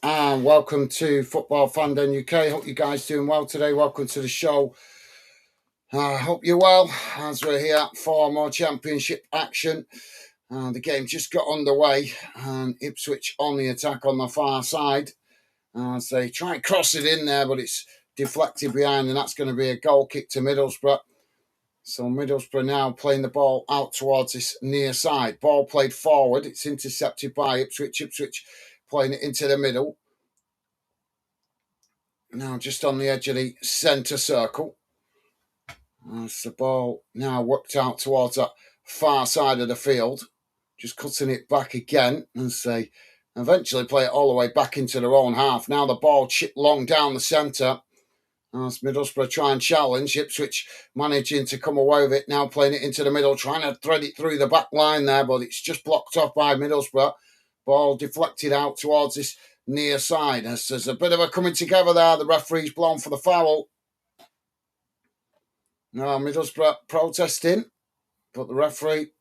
And welcome to Football Fandom UK. Hope you guys doing well today. Welcome to the show. I hope you're well as we're here for more championship action. The game just got underway and Ipswich on the attack on the far side as they try and cross it in there, but it's deflected behind, and that's going to be a goal kick to Middlesbrough. So Middlesbrough now playing the ball out towards this near side. Ball played forward. It's intercepted by Ipswich. Ipswich playing it into the middle. Now just on the edge of the centre circle. As the ball now worked out towards that far side of the field. Just cutting it back again as they eventually play it all the way back into their own half. Now the ball chipped long down the centre. As Middlesbrough try and challenge. Ipswich managing to come away with it. Now playing it into the middle. Trying to thread it through the back line there. But it's just blocked off by Middlesbrough. Ball deflected out towards this near side. As there's a bit of a coming together there. The referee's blown for the foul. Now Middlesbrough protesting. But the referee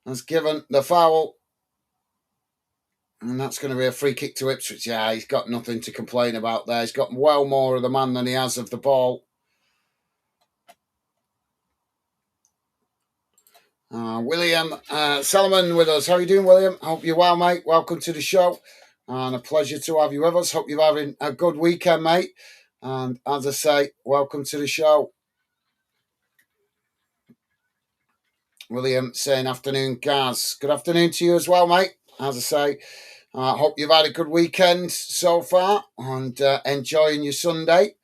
has given the foul. And that's going to be a free kick to Ipswich. Yeah, he's got nothing to complain about there. He's got well more of the man than he has of the ball. William Solomon with us. How are you doing, William? Hope you're well, mate. Welcome to the show. And a pleasure to have you with us. Hope you're having a good weekend, mate. And as I say, welcome to the show. William saying afternoon, Gaz. Good afternoon to you as well, mate. As I say, hope you've had a good weekend so far and enjoying your Sunday.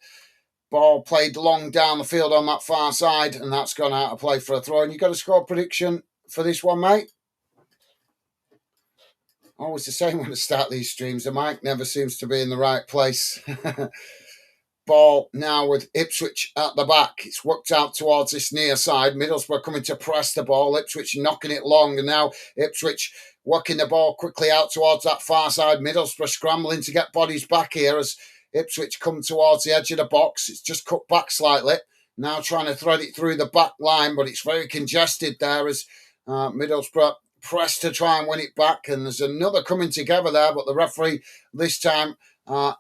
Ball played long down the field on that far side, and that's gone out of play for a throw. And you got a score prediction for this one, mate? Always the same when I start these streams. The mic never seems to be in the right place. Ball now with Ipswich at the back. It's worked out towards this near side. Middlesbrough coming to press the ball. Ipswich knocking it long, and now Ipswich working the ball quickly out towards that far side. Middlesbrough scrambling to get bodies back here as Ipswich come towards the edge of the box. It's just cut back slightly. Now trying to thread it through the back line, but it's very congested there as Middlesbrough press to try and win it back. And there's another coming together there, but the referee this time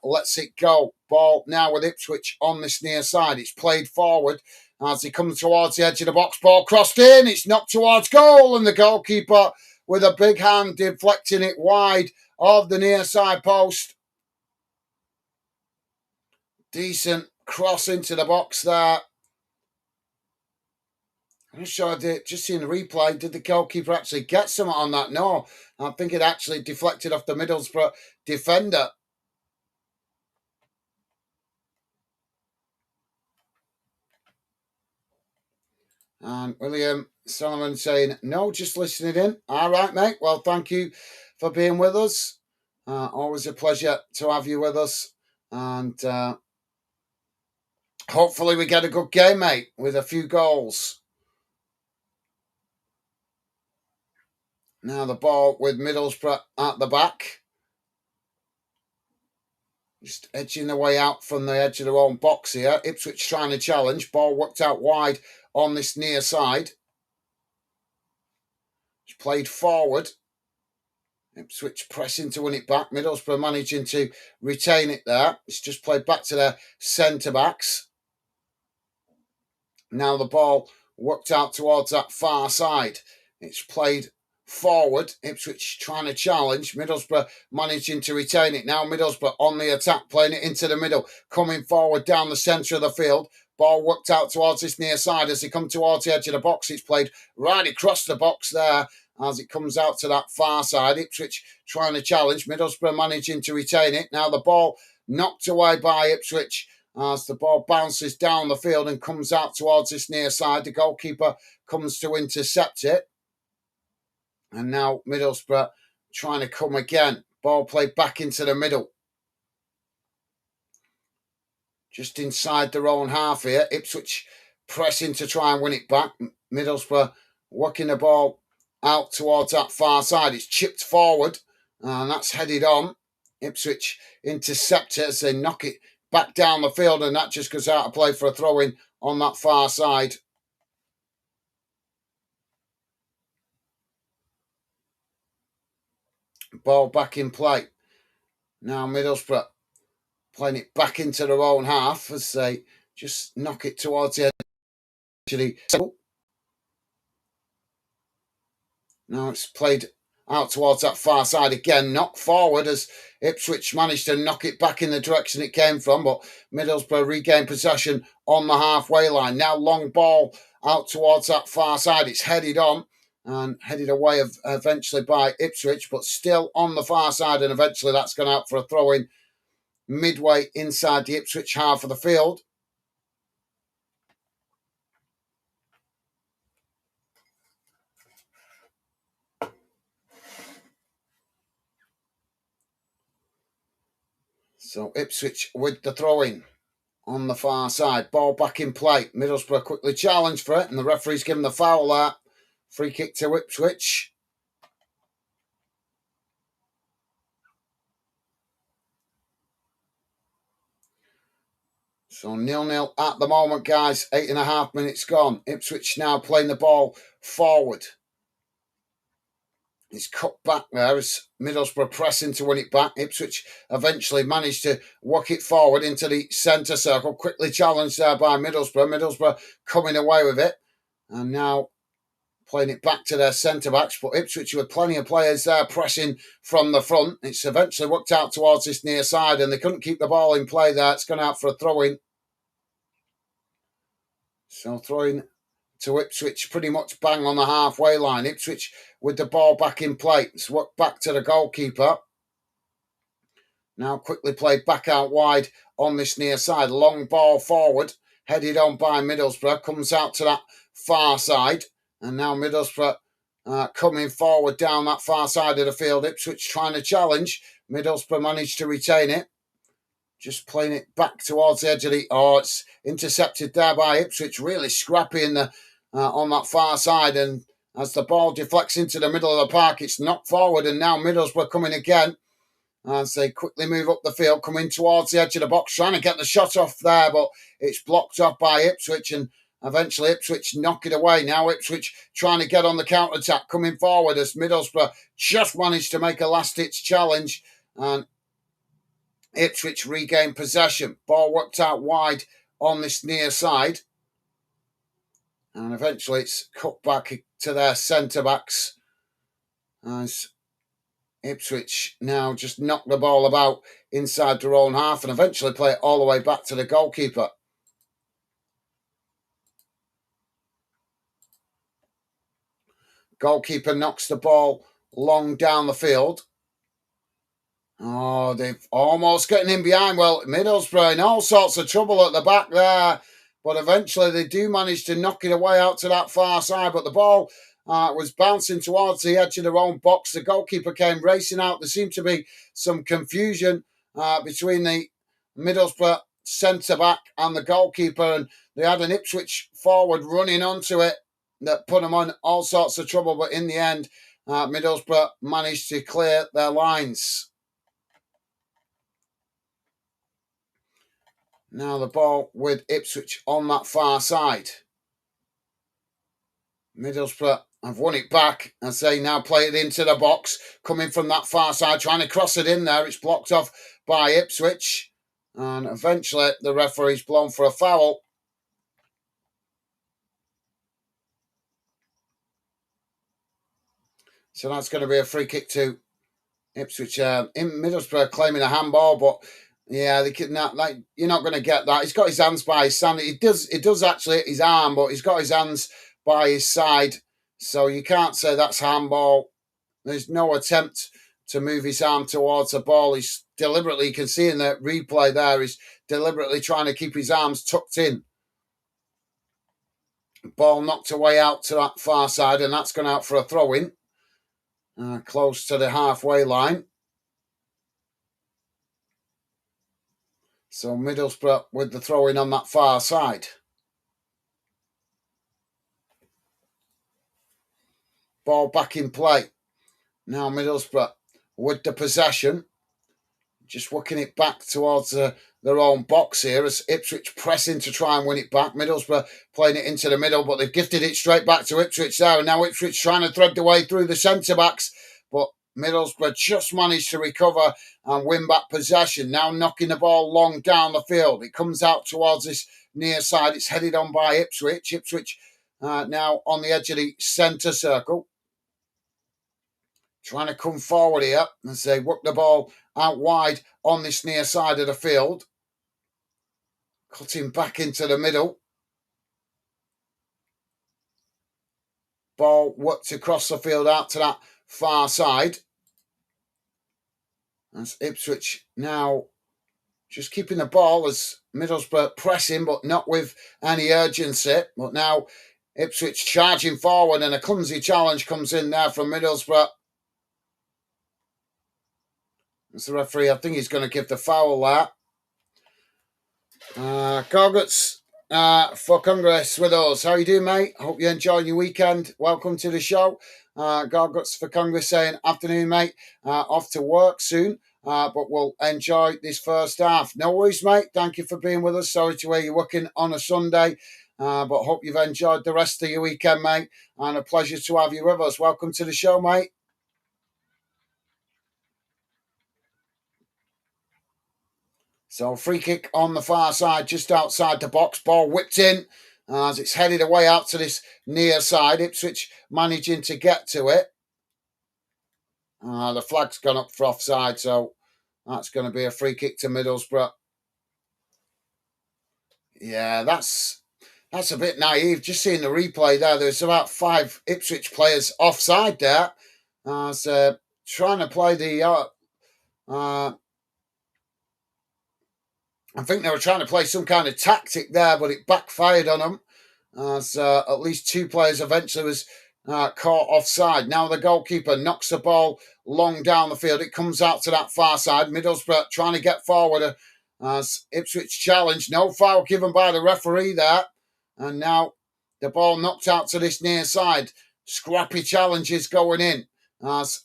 lets it go. Ball now with Ipswich on this near side. It's played forward as they come towards the edge of the box. Ball crossed in. It's knocked towards goal, and the goalkeeper with a big hand deflecting it wide of the near side post. Decent cross into the box there. I'm not sure I did. Just seeing the replay, did the goalkeeper actually get something on that? No, I think it actually deflected off the Middlesbrough defender. And William Solomon saying, no, just listening in. All right, mate. Well, thank you for being with us. Always a pleasure to have you with us. And hopefully we get a good game, mate, with a few goals. Now the ball with Middlesbrough at the back. Just edging the way out from the edge of their own box here. Ipswich trying to challenge. Ball worked out wide on this near side. It's played forward. Ipswich pressing to win it back. Middlesbrough managing to retain it there. It's just played back to their centre-backs. Now the ball worked out towards that far side. It's played forward. Ipswich trying to challenge. Middlesbrough managing to retain it. Now Middlesbrough on the attack, playing it into the middle, coming forward down the centre of the field. Ball worked out towards this near side as they come towards the edge of the box. It's played right across the box there as it comes out to that far side. Ipswich trying to challenge. Middlesbrough managing to retain it. Now the ball knocked away by Ipswich as the ball bounces down the field and comes out towards this near side. The goalkeeper comes to intercept it. And now Middlesbrough trying to come again. Ball played back into the middle. Just inside their own half here. Ipswich pressing to try and win it back. Middlesbrough working the ball out towards that far side. It's chipped forward and that's headed on. Ipswich intercept it as they knock it back down the field, and that just goes out of play for a throw-in on that far side. Ball back in play. Now Middlesbrough playing it back into their own half as they just knock it towards the edge. Now it's played out towards that far side again, knocked forward as Ipswich managed to knock it back in the direction it came from, but Middlesbrough regained possession on the halfway line. Now long ball out towards that far side. It's headed on and headed away eventually by Ipswich, but still on the far side, and eventually that's gone out for a throw-in midway inside the Ipswich half of the field. So Ipswich with the throw-in on the far side. Ball back in play. Middlesbrough quickly challenged for it, and the referee's given the foul there. Free kick to Ipswich. So 0-0 at the moment, guys. 8.5 minutes gone. Ipswich now playing the ball forward. It's cut back there as Middlesbrough pressing to win it back. Ipswich eventually managed to walk it forward into the centre circle. Quickly challenged there by Middlesbrough. Middlesbrough coming away with it. And now playing it back to their centre-backs. But Ipswich with plenty of players there pressing from the front. It's eventually worked out towards this near side and they couldn't keep the ball in play there. It's gone out for a throw-in. So throwing to Ipswich pretty much bang on the halfway line. Ipswich with the ball back in play. It's worked back to the goalkeeper. Now quickly played back out wide on this near side. Long ball forward, headed on by Middlesbrough. Comes out to that far side. And now Middlesbrough coming forward down that far side of the field. Ipswich trying to challenge. Middlesbrough managed to retain it. Just playing it back towards the edge of the... Oh, it's intercepted there by Ipswich. Really scrappy in the on that far side. And as the ball deflects into the middle of the park, it's knocked forward. And now Middlesbrough coming again as they quickly move up the field, coming towards the edge of the box, trying to get the shot off there, but it's blocked off by Ipswich. And eventually Ipswich knock it away. Now Ipswich trying to get on the counter-attack, coming forward as Middlesbrough just managed to make a last-ditch challenge. And Ipswich regain possession. Ball worked out wide on this near side. And eventually it's cut back to their centre-backs as Ipswich now just knock the ball about inside their own half and eventually play it all the way back to the goalkeeper. Goalkeeper knocks the ball long down the field. Oh, they've almost getting in behind. Well, Middlesbrough in all sorts of trouble at the back there. But eventually they do manage to knock it away out to that far side. But the ball was bouncing towards the edge of their own box. The goalkeeper came racing out. There seemed to be some confusion between the Middlesbrough centre-back and the goalkeeper. And they had an Ipswich forward running onto it that put them on all sorts of trouble. But in the end, Middlesbrough managed to clear their lines. Now the ball with Ipswich on that far side. Middlesbrough have won it back as they now play it into the box. Coming from that far side, trying to cross it in there. It's blocked off by Ipswich. And eventually the referee's blown for a foul. So that's going to be a free kick to Ipswich. In Middlesbrough claiming a handball, but... yeah, they could not, like, you're not going to get that. He's got his hands by his side. It does actually hit his arm, but he's got his hands by his side. So you can't say that's handball. There's no attempt to move his arm towards the ball. He's deliberately, you can see in the replay there, he's deliberately trying to keep his arms tucked in. Ball knocked away out to that far side, and that's gone out for a throw-in. Close to the halfway line. So Middlesbrough with the throw-in on that far side. Ball back in play. Now Middlesbrough with the possession. Just working it back towards their own box here as Ipswich pressing to try and win it back. Middlesbrough playing it into the middle, but they've gifted it straight back to Ipswich there. And now Ipswich trying to thread the way through the centre-backs. But Middlesbrough just managed to recover and win back possession. Now knocking the ball long down the field. It comes out towards this near side. It's headed on by Ipswich. Ipswich now on the edge of the centre circle. Trying to come forward here as they work the ball out wide on this near side of the field. Cutting back into the middle. Ball worked across the field out to that far side. As Ipswich now just keeping the ball as Middlesbrough pressing, but not with any urgency. But now Ipswich charging forward, and a clumsy challenge comes in there from Middlesbrough. As the referee, I think he's going to give the foul there. Gorguts for Congress with us. How you doing, mate? Hope you're enjoying your weekend. Welcome to the show. Gorguts for Congress saying, afternoon, mate. Off to work soon, but we'll enjoy this first half. No worries, mate. Thank you for being with us. Sorry to hear you're working on a Sunday, but hope you've enjoyed the rest of your weekend, mate. And a pleasure to have you with us. Welcome to the show, mate. So free kick on the far side, just outside the box. Ball whipped in as it's headed away out to this near side. Ipswich managing to get to it. The flag's gone up for offside, so that's going to be a free kick to Middlesbrough. Yeah, that's a bit naive. Just seeing the replay there, there's about 5 Ipswich players offside there. Trying to play the... I think they were trying to play some kind of tactic there, but it backfired on them. As at least 2 players eventually was caught offside. Now the goalkeeper knocks the ball long down the field. It comes out to that far side. Middlesbrough trying to get forward as Ipswich challenge. No foul given by the referee there. And now the ball knocked out to this near side. Scrappy challenges going in as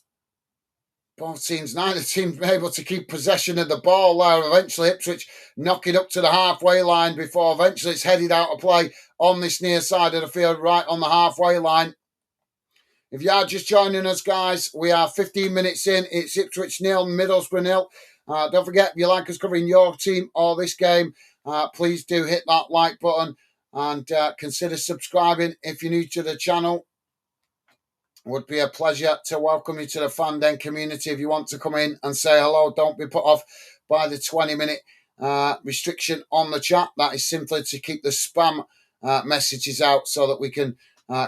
both teams, neither team able to keep possession of the ball there. Eventually, Ipswich knocking up to the halfway line before eventually it's headed out of play on this near side of the field, right on the halfway line. If you are just joining us, guys, we are 15 minutes in. It's Ipswich 0, Middlesbrough 0. Don't forget, if you like us covering your team or this game, please do hit that like button and consider subscribing if you're new to the channel. Would be a pleasure to welcome you to the Fan Den community. If you want to come in and say hello, don't be put off by the 20-minute restriction on the chat. That is simply to keep the spam messages out so that we can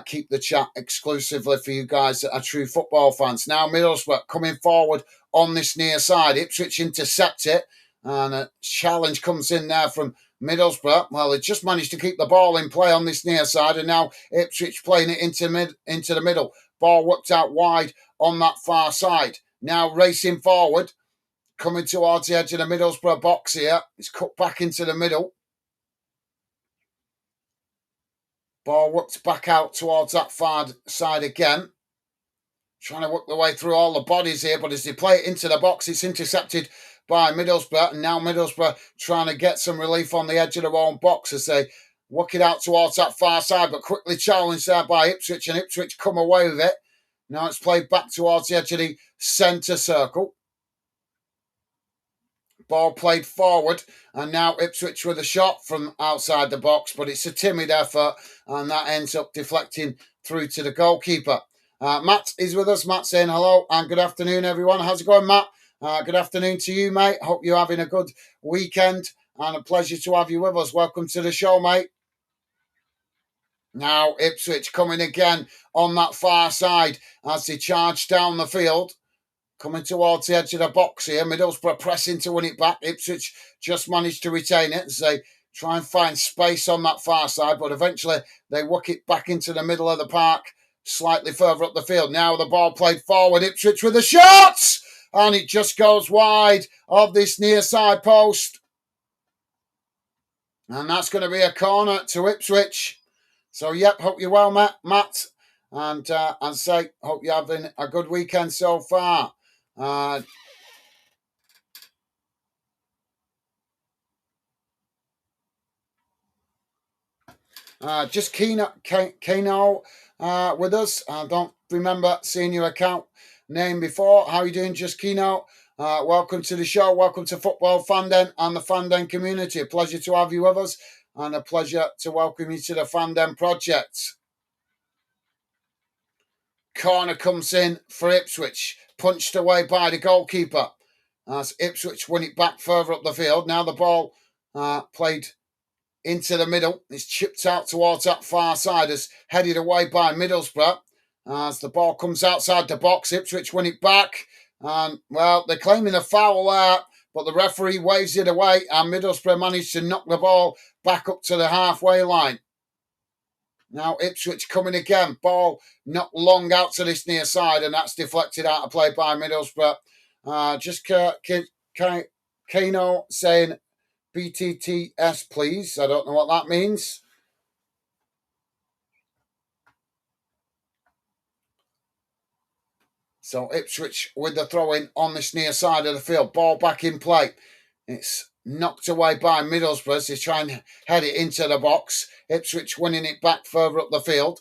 keep the chat exclusively for you guys that are true football fans. Now Middlesbrough coming forward on this near side. Ipswich intercept it, and a challenge comes in there from Middlesbrough. Well, they just managed to keep the ball in play on this near side, and now Ipswich playing it into the middle. Ball worked out wide on that far side. Now racing forward, coming towards the edge of the Middlesbrough box here. It's cut back into the middle. Ball worked back out towards that far side again. Trying to work their way through all the bodies here, but as they play it into the box, it's intercepted by Middlesbrough, and now Middlesbrough trying to get some relief on the edge of their own box as they work it out towards that far side, but quickly challenged there by Ipswich, and Ipswich come away with it. Now it's played back towards the edge of the centre circle. Ball played forward, and now Ipswich with a shot from outside the box, but it's a timid effort, and that ends up deflecting through to the goalkeeper. Matt is with us. Matt saying hello and good afternoon, everyone. How's it going, Matt? Good afternoon to you, mate. Hope you're having a good weekend, and a pleasure to have you with us. Welcome to the show, mate. Now Ipswich coming again on that far side as they charge down the field. Coming towards the edge of the box here. Middlesbrough pressing to win it back. Ipswich just managed to retain it as they try and find space on that far side, but eventually they work it back into the middle of the park, slightly further up the field. Now the ball played forward. Ipswich with a shot! And it just goes wide of this near side post. And that's going to be a corner to Ipswich. So, yep, hope you're well, Matt. And say, hope you're having a good weekend so far. Just Keno with us. I don't remember seeing your account name before. How are you doing, Just Keynote? Welcome to the show. Welcome to Football Fandom and the Fandom community. A pleasure to have you with us and a pleasure to welcome you to the Fandom project. Corner comes in for Ipswich, punched away by the goalkeeper. As Ipswich win it back further up the field. Now the ball played into the middle. It's chipped out towards that far side. It's headed away by Middlesbrough. As the ball comes outside the box, Ipswich win it back. And, well, they're claiming a foul there, but the referee waves it away, and Middlesbrough managed to knock the ball back up to the halfway line. Now Ipswich coming again. Ball not long out to this near side, and that's deflected out of play by Middlesbrough. Kano saying BTTS, please. I don't know what that means. So Ipswich with the throw-in on this near side of the field. Ball back in play. It's knocked away by Middlesbrough. They try and head it into the box. Ipswich winning it back further up the field.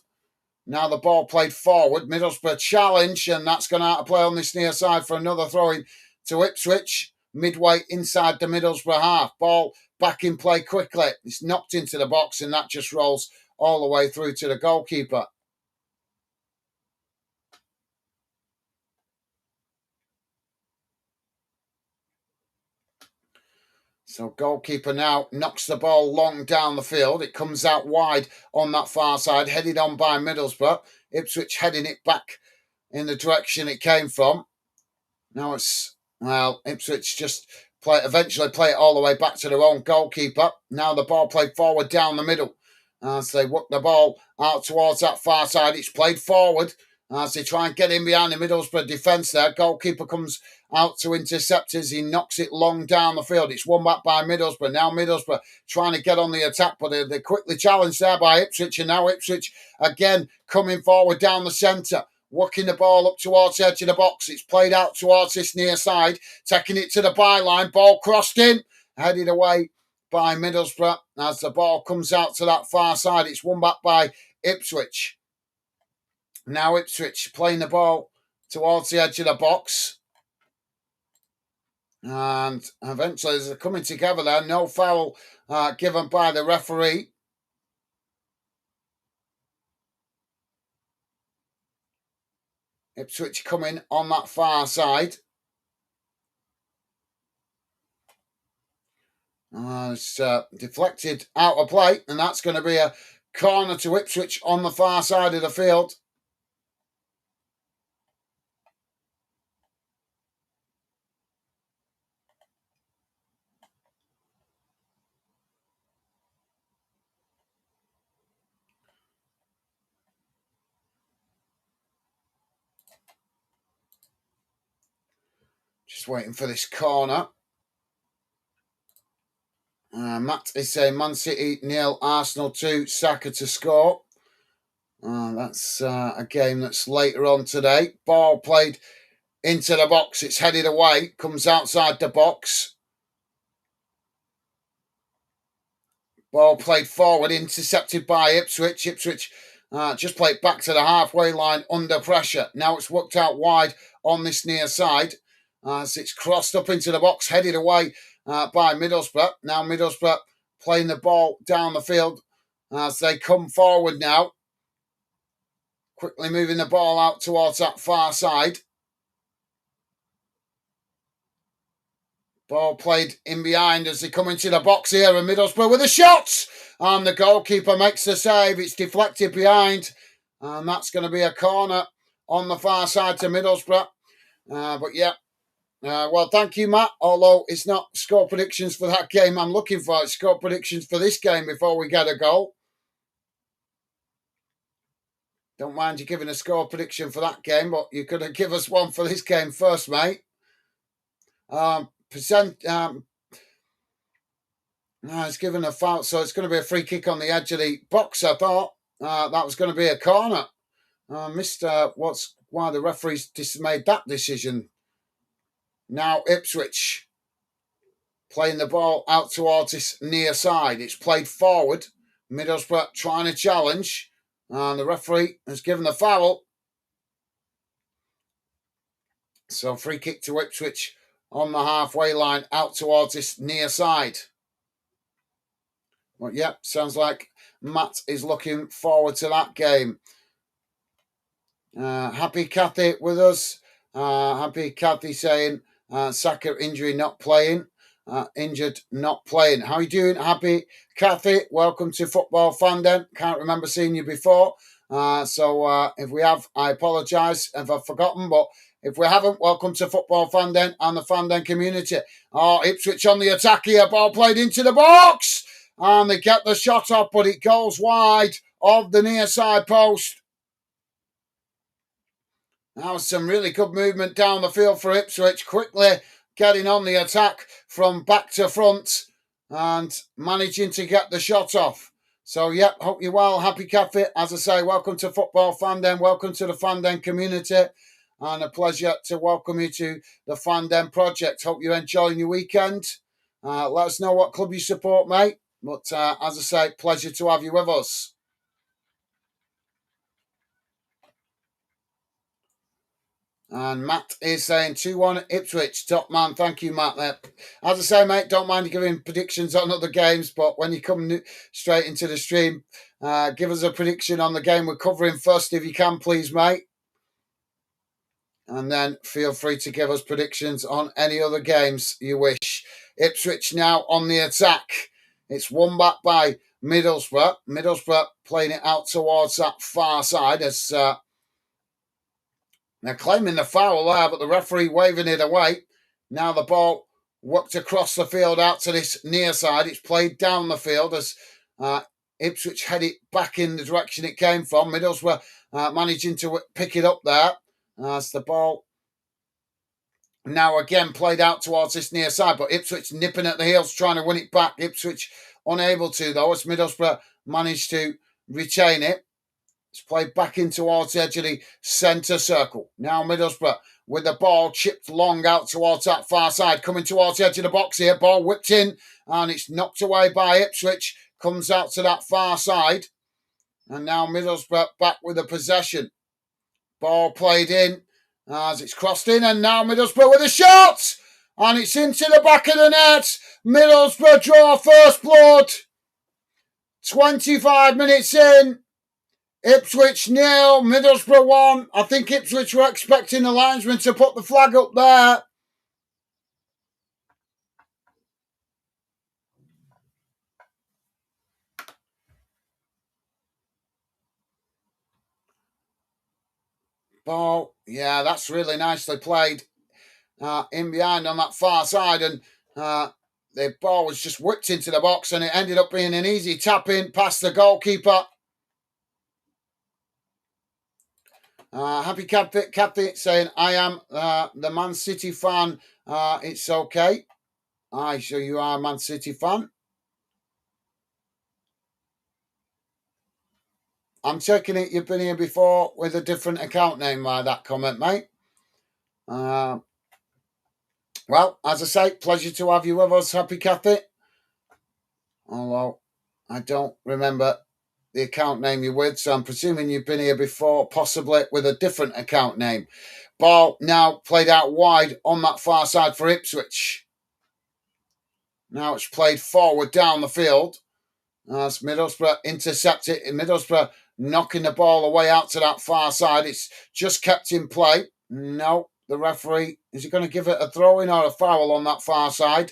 Now the ball played forward. Middlesbrough challenge, and that's gone out of play on this near side for another throw-in to Ipswich. Midway inside the Middlesbrough half. Ball back in play quickly. It's knocked into the box, and that just rolls all the way through to the goalkeeper. So goalkeeper now knocks the ball long down the field. It comes out wide on that far side, headed on by Middlesbrough. Ipswich heading it back in the direction it came from. Now Ipswich just eventually play it all the way back to their own goalkeeper. Now the ball played forward down the middle. As they work the ball out towards that far side, it's played forward. As they try and get in behind the Middlesbrough defence there. Goalkeeper comes out to intercept as he knocks it long down the field. It's won back by Middlesbrough. Now Middlesbrough trying to get on the attack, but they're quickly challenged there by Ipswich. And now Ipswich again coming forward down the centre. Working the ball up towards the edge of the box. It's played out towards this near side. Taking it to the byline. Ball crossed in. Headed away by Middlesbrough. As the ball comes out to that far side, it's won back by Ipswich. Now Ipswich playing the ball towards the edge of the box. And eventually, as they're coming together there, no foul given by the referee. Ipswich coming on that far side. It's deflected out of play, and that's going to be a corner to Ipswich on the far side of the field. Just waiting for this corner. Matt is saying Man City 0, Arsenal 2, Saka to score. That's a game that's later on today. Ball played into the box. It's headed away. Comes outside the box. Ball played forward. Intercepted by Ipswich. Ipswich just played back to the halfway line under pressure. Now it's worked out wide on this near side. As it's crossed up into the box. Headed away by Middlesbrough. Now Middlesbrough playing the ball down the field as they come forward now. Quickly moving the ball out towards that far side. Ball played in behind as they come into the box here, and Middlesbrough with a shot! And the goalkeeper makes the save. It's deflected behind, and that's going to be a corner on the far side to Middlesbrough. But yeah, well, thank you, Matt. Although it's not score predictions for that game I'm looking for. It's score predictions for this game before we get a goal. Don't mind you giving a score prediction for that game, but you could have given us one for this game first, mate. It's given a foul, so it's going to be a free kick on the edge of the box. I thought that was going to be a corner. Missed why the referees made that decision. Now Ipswich playing the ball out towards this near side. It's played forward. Middlesbrough trying to challenge. And the referee has given the foul. So free kick to Ipswich on the halfway line out towards this near side. Well, yep, sounds like Matt is looking forward to that game. Happy Kathy with us. Happy Kathy saying Saka injury not playing. Injured not playing. How are you doing? Happy Kathy. Welcome to Football Fan Den. Can't remember seeing you before. So if we have, I apologise if I've forgotten, but if we haven't, welcome to Football Fan Den and the Fan Den community. Oh, Ipswich on the attack here. Ball played into the box. And they get the shot off, but it goes wide of the near side post. Now some really good movement down the field for Ipswich, quickly getting on the attack from back to front and managing to get the shot off. So, yep, hope you're well. Happy Cafe. As I say, welcome to Football Fan Den. Welcome to the Fan Den community. And a pleasure to welcome you to the Fan Den project. Hope you're enjoying your weekend. Let us know what club you support, mate. But as I say, pleasure to have you with us. And Matt is saying 2-1 Ipswich. Top man. Thank you, Matt. As I say, mate, don't mind giving predictions on other games, but when you come straight into the stream, give us a prediction on the game we're covering first, if you can, please, mate. And then feel free to give us predictions on any other games you wish. Ipswich now on the attack. It's won back by Middlesbrough. Middlesbrough playing it out towards that far side as... They're claiming the foul there, but the referee waving it away. Now the ball worked across the field out to this near side. It's played down the field as Ipswich head it back in the direction it came from. Middlesbrough managing to pick it up there as the ball now again played out towards this near side, but Ipswich nipping at the heels trying to win it back. Ipswich unable to, though, as Middlesbrough managed to retain it. It's played back in towards the edge of the centre circle. Now Middlesbrough with the ball chipped long out towards that far side. Coming towards the edge of the box here. Ball whipped in and it's knocked away by Ipswich. Comes out to that far side. And now Middlesbrough back with the possession. Ball played in as it's crossed in. And now Middlesbrough with a shot. And it's into the back of the net. Middlesbrough draw first blood. 25 minutes in. Ipswich 0, Middlesbrough 1. I think Ipswich were expecting the linesman to put the flag up there. Ball, yeah, that's really nicely played in behind on that far side. And the ball was just whipped into the box and it ended up being an easy tap in past the goalkeeper. Happy Kathy saying, I am the Man City fan. It's okay. Aye, so you are a Man City fan. I'm taking it you've been here before with a different account name by that comment, mate. Well, as I say, pleasure to have you with us, Happy Kathy. Although I don't remember the account name you're with, so I'm presuming you've been here before, possibly with a different account name. Ball now played out wide on that far side for Ipswich. Now it's played forward down the field as Middlesbrough intercepted. Middlesbrough knocking the ball away out to that far side. It's just kept in play. No, the referee, is he going to give it a throw-in or a foul on that far side?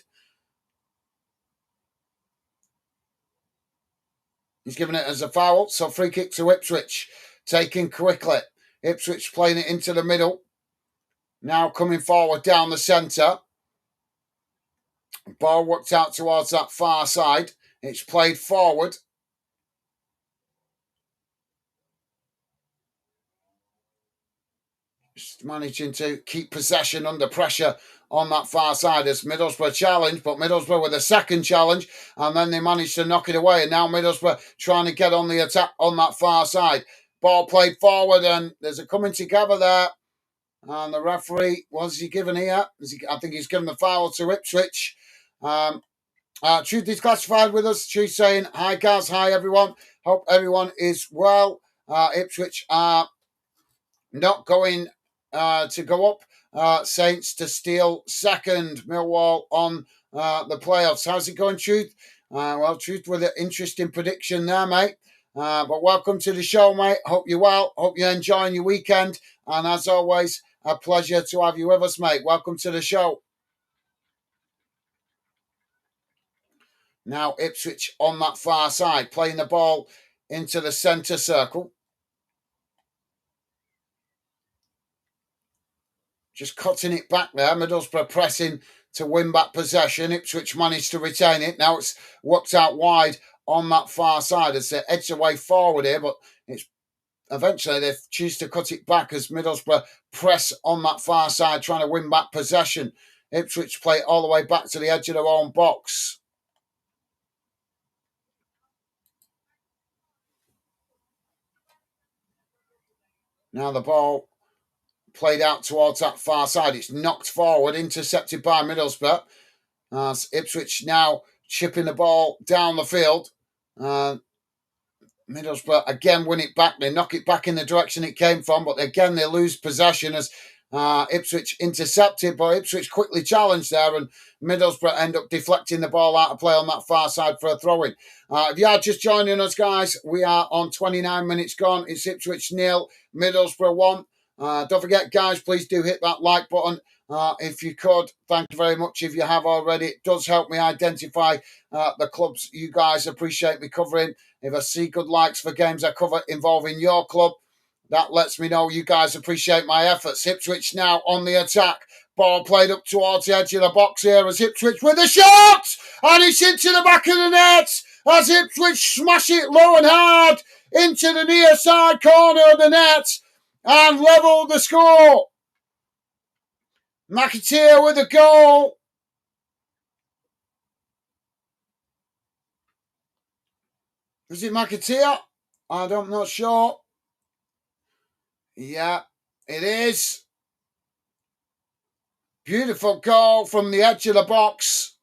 He's giving it as a foul, so free kick to Ipswich. Taken quickly. Ipswich playing it into the middle. Now coming forward down the centre. Ball worked out towards that far side. It's played forward. Just managing to keep possession under pressure on that far side as Middlesbrough challenge, but Middlesbrough with a second challenge, and then they managed to knock it away. And now Middlesbrough trying to get on the attack on that far side. Ball played forward, and there's a coming together there. And the referee, what's he given here? I think he's given the foul to Ipswich. Truth is classified with us. She's saying, hi, Gaz. Hi, everyone. Hope everyone is well. Ipswich are not going to go up. Saints to steal second. Millwall on the playoffs. How's it going, Truth? Well, Truth with an interesting prediction there, mate. But welcome to the show, mate. Hope you're well. Hope you're enjoying your weekend. And as always, a pleasure to have you with us, mate. Welcome to the show. Now Ipswich on that far side, playing the ball into the centre circle. Just cutting it back there. Middlesbrough pressing to win back possession. Ipswich managed to retain it. Now it's worked out wide on that far side as they edge their way forward here, but it's eventually they choose to cut it back as Middlesbrough press on that far side, trying to win back possession. Ipswich play all the way back to the edge of their own box. Now the ball played out towards that far side. It's knocked forward, intercepted by Middlesbrough. Ipswich now chipping the ball down the field. Middlesbrough again win it back. They knock it back in the direction it came from, but again they lose possession as Ipswich intercepted, but Ipswich quickly challenged there, and Middlesbrough end up deflecting the ball out of play on that far side for a throw-in. If you are just joining us, guys, we are on 29 minutes gone. It's Ipswich 0, Middlesbrough 1. Don't forget, guys, please do hit that like button if you could. Thank you very much if you have already. It does help me identify the clubs you guys appreciate me covering. If I see good likes for games I cover involving your club, that lets me know you guys appreciate my efforts. Ipswich now on the attack. Ball played up towards the edge of the box here as Ipswich with a shot! And it's into the back of the net as Ipswich smash it low and hard into the near side corner of the net and level the score. McAteer with a goal. Was it McAteer? I'm not sure. Yeah, it is. Beautiful goal from the edge of the box.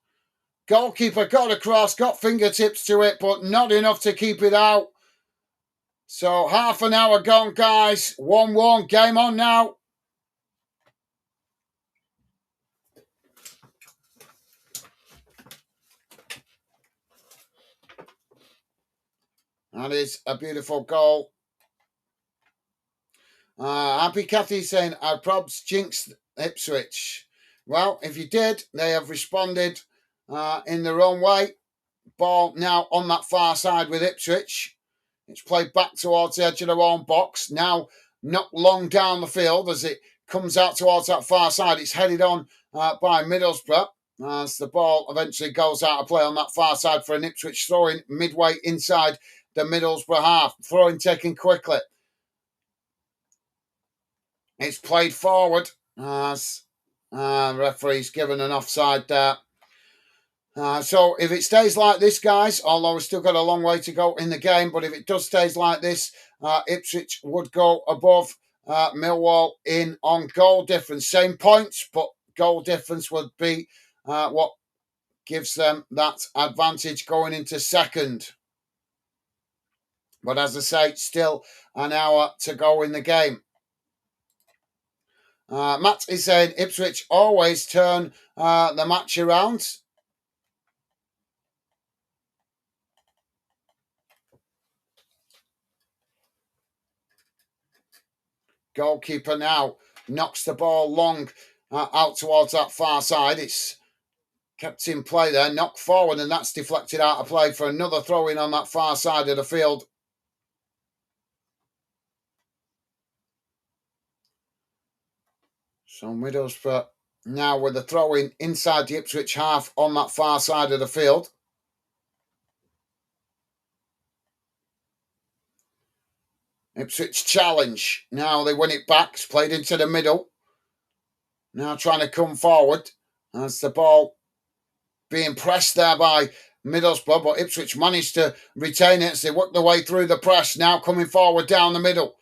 Goalkeeper got across, got fingertips to it, but not enough to keep it out. So half an hour gone, guys. 1-1, game on now. That is a beautiful goal. Happy Cathy saying, I probs jinxed Ipswich. Well, if you did, they have responded in their own way. Ball now on that far side with Ipswich. It's played back towards the edge of their own box. Now not long down the field as it comes out towards that far side. It's headed on by Middlesbrough as the ball eventually goes out of play on that far side for an Ipswich throw-in midway inside the Middlesbrough half. Throw-in taken quickly. It's played forward as referee's given an offside there. So if it stays like this, guys, although we've still got a long way to go in the game, but if it does stays like this, Ipswich would go above Millwall in on goal difference. Same points, but goal difference would be what gives them that advantage going into second. But as I say, still an hour to go in the game. Matt is saying Ipswich always turn the match around. Goalkeeper now knocks the ball long out towards that far side. It's kept in play there, knocked forward, and that's deflected out of play for another throw-in on that far side of the field. So Middlesbrough now with the throw-in inside the Ipswich half on that far side of the field. Ipswich challenge. Now they win it back. It's played into the middle. Now trying to come forward. As the ball being pressed there by Middlesbrough, but Ipswich managed to retain it as they work their way through the press. Now coming forward down the middle.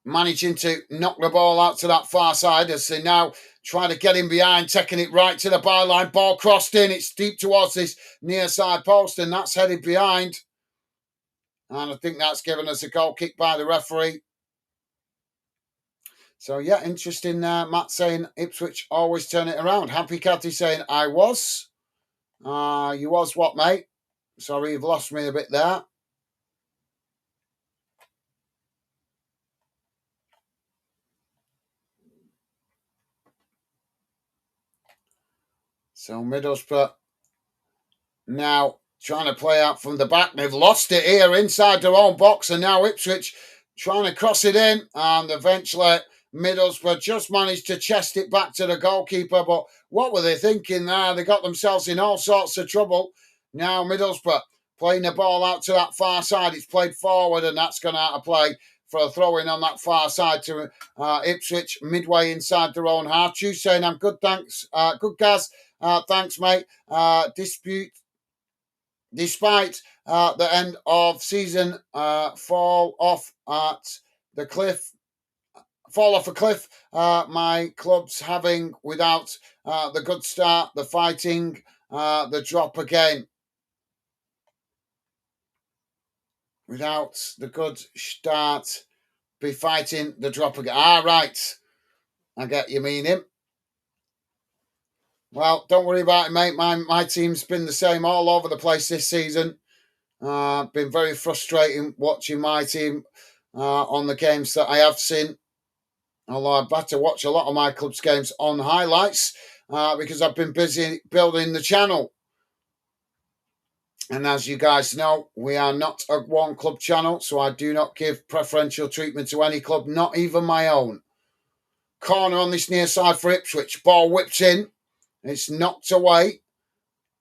Managing to knock the ball out to that far side as they now try to get in behind, taking it right to the byline. Ball crossed in. It's deep towards this near side post, and that's headed behind. And I think that's given us a goal kick by the referee. So, yeah, interesting. Matt saying Ipswich always turn it around. Happy Catty saying I was. You was what, mate? Sorry, you've lost me a bit there. So, Middlesbrough now trying to play out from the back. They've lost it here inside their own box, and now Ipswich trying to cross it in, and eventually Middlesbrough just managed to chest it back to the goalkeeper. But what were they thinking there? They got themselves in all sorts of trouble. Now Middlesbrough playing the ball out to that far side. It's played forward, and that's gone out of play for a throw in on that far side to Ipswich, midway inside their own half. Chu saying, I'm good, thanks. Good, Gaz. Thanks, mate. Despite the end of season fall off a cliff, my club's having without the good start, the fighting, the drop again. Without the good start, be fighting the drop again. Right. I get you meaning. Well, don't worry about it, mate. My team's been the same all over the place this season. Been very frustrating watching my team on the games that I have seen. Although I've had to watch a lot of my club's games on highlights because I've been busy building the channel. And as you guys know, we are not a one club channel, so I do not give preferential treatment to any club, not even my own. Corner on this near side for Ipswich. Ball whips in. It's knocked away.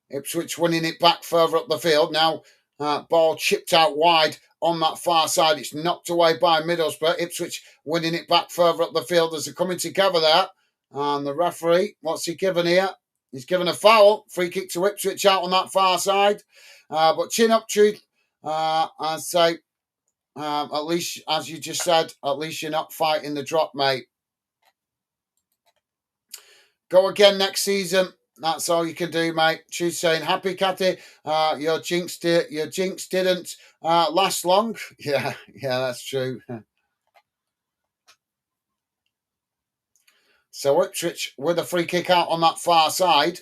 Ipswich winning it back further up the field. Now, ball chipped out wide on that far side. It's knocked away by Middlesbrough. Ipswich winning it back further up the field as they're coming together there. And the referee, what's he given here? He's given a foul. Free kick to Ipswich out on that far side. But chin up, Truth. I'd say, at least, as you just said, at least you're not fighting the drop, mate. Go again next season. That's all you can do, mate. She's saying, happy Catty. Your jinx didn't last long. Yeah, that's true. So Ipswich with a free kick out on that far side.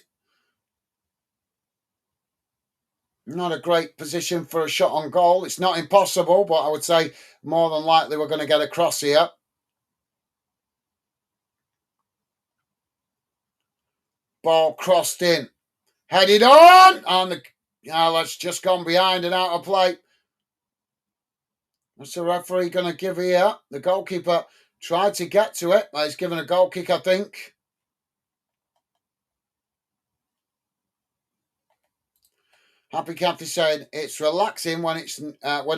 Not a great position for a shot on goal. It's not impossible, but I would say more than likely we're going to get a cross here. Ball crossed in. Headed on! And that's just gone behind and out of play. What's the referee going to give here? The goalkeeper tried to get to it. He's given a goal kick, I think. Happy Cathy saying it's relaxing when it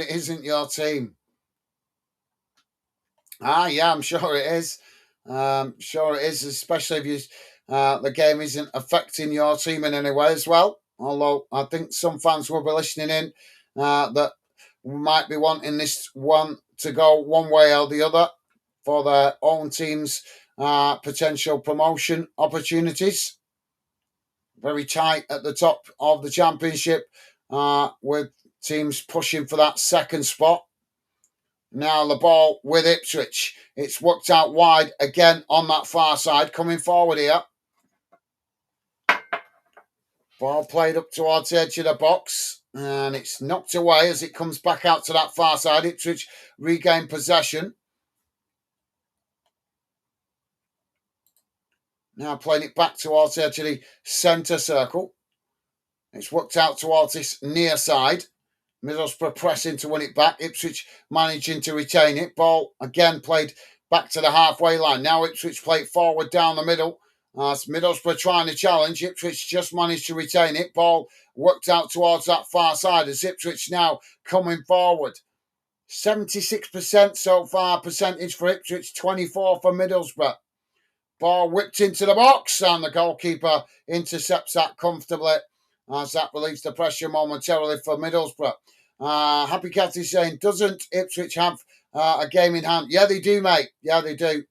isn't your team. Yeah, I'm sure it is. Sure it is, especially if the game isn't affecting your team in any way as well. Although I think some fans will be listening in that might be wanting this one to go one way or the other for their own team's potential promotion opportunities. Very tight at the top of the championship with teams pushing for that second spot. Now the ball with Ipswich. It's worked out wide again on that far side. Coming forward here. Ball played up towards the edge of the box. And it's knocked away as it comes back out to that far side. Ipswich regain possession. Now playing it back towards the edge of the centre circle. It's worked out towards this near side. Middlesbrough pressing to win it back. Ipswich managing to retain it. Ball again played back to the halfway line. Now Ipswich play it forward down the middle. Middlesbrough trying to challenge. Ipswich just managed to retain it. Ball worked out towards that far side as Ipswich now coming forward. 76% so far percentage for Ipswich, 24 for Middlesbrough. Ball whipped into the box and the goalkeeper intercepts that comfortably as that relieves the pressure momentarily for Middlesbrough. Happy Cathy saying, doesn't Ipswich have a game in hand? Yeah, they do, mate. Yeah, they do.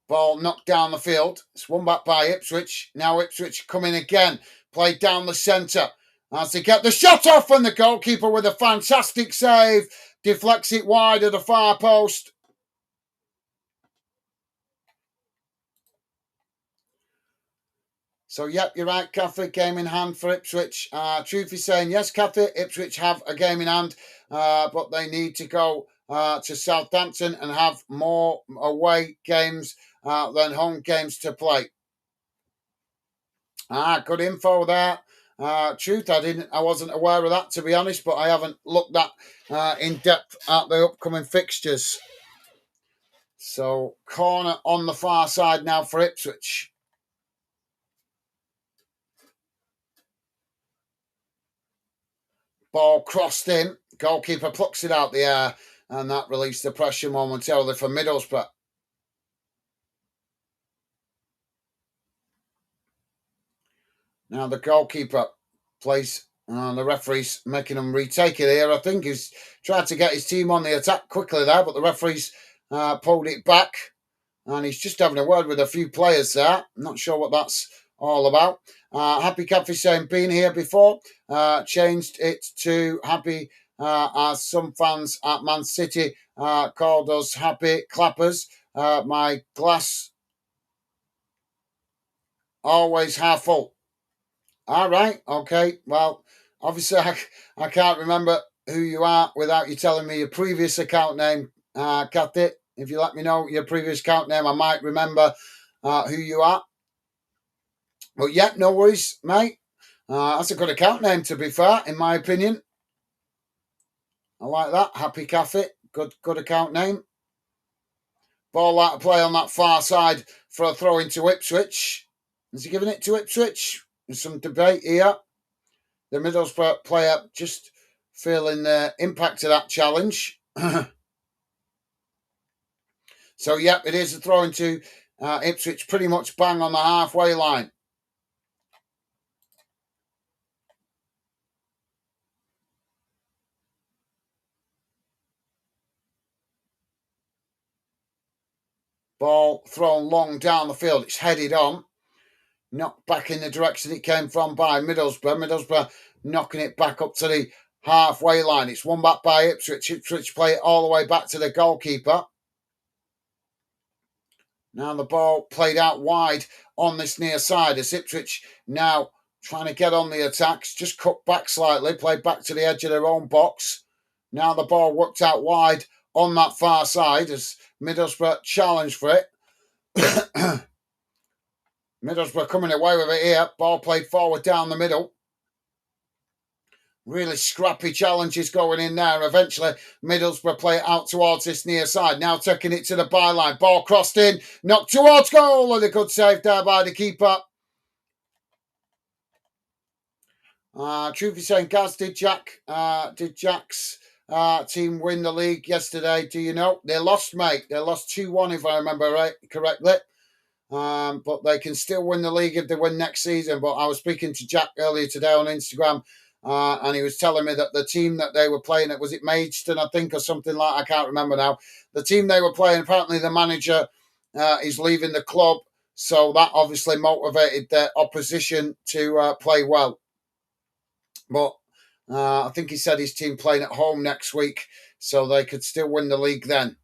Ball knocked down the field. It's won back by Ipswich. Now Ipswich coming again. Played down the centre. As they get the shot off and the goalkeeper with a fantastic save. Deflects it wide of the far post. So, yep, you're right, Kathy. Game in hand for Ipswich. Truth is saying, yes, Kathy, Ipswich have a game in hand, but they need to go to Southampton and have more away games than home games to play. Good info there. Truth, I wasn't aware of that, to be honest, but I haven't looked that in depth at the upcoming fixtures. So, corner on the far side now for Ipswich. Ball crossed in. Goalkeeper plucks it out the air, and that released the pressure momentarily for Middlesbrough. Now the goalkeeper plays, the referee's making him retake it here. I think he's tried to get his team on the attack quickly there, but the referee's pulled it back, and he's just having a word with a few players there. I'm not sure what that's all about. Happy Cafe saying, been here before. Changed it to happy as some fans at Man City called us happy clappers. My glass always half full. All right, okay. Well, obviously I can't remember who you are without you telling me your previous account name, Kathy. If you let me know your previous account name, I might remember who you are. But yeah, no worries, mate. That's a good account name, to be fair, in my opinion. I like that. Happy Cafe. Good account name. Ball out of play on that far side for a throw into Ipswich. Is he giving it to Ipswich? There's some debate here. The Middlesbrough player just feeling the impact of that challenge. So, yep, it is a throw into Ipswich, pretty much bang on the halfway line. Ball thrown long down the field. It's headed on. Knocked back in the direction it came from by Middlesbrough. Middlesbrough knocking it back up to the halfway line. It's won back by Ipswich. Ipswich play it all the way back to the goalkeeper. Now the ball played out wide on this near side as Ipswich now trying to get on the attacks. Just cut back slightly, played back to the edge of their own box. Now the ball worked out wide on that far side as Middlesbrough challenged for it. Middlesbrough coming away with it here. Ball played forward down the middle. Really scrappy challenges going in there. Eventually, Middlesbrough play it out towards this near side. Now taking it to the byline. Ball crossed in. Knocked towards goal. And a good save there by the keeper. Truth is saying, Gaz, did Jack's team win the league yesterday? Do you know? They lost, mate. They lost 2-1, if I remember correctly. But they can still win the league if they win next season. But I was speaking to Jack earlier today on Instagram, and he was telling me that the team that they were playing, was it Maidstone, I think, or something like, I can't remember now. The team they were playing, apparently the manager is leaving the club, so that obviously motivated the opposition to play well. But I think he said his team playing at home next week, so they could still win the league then.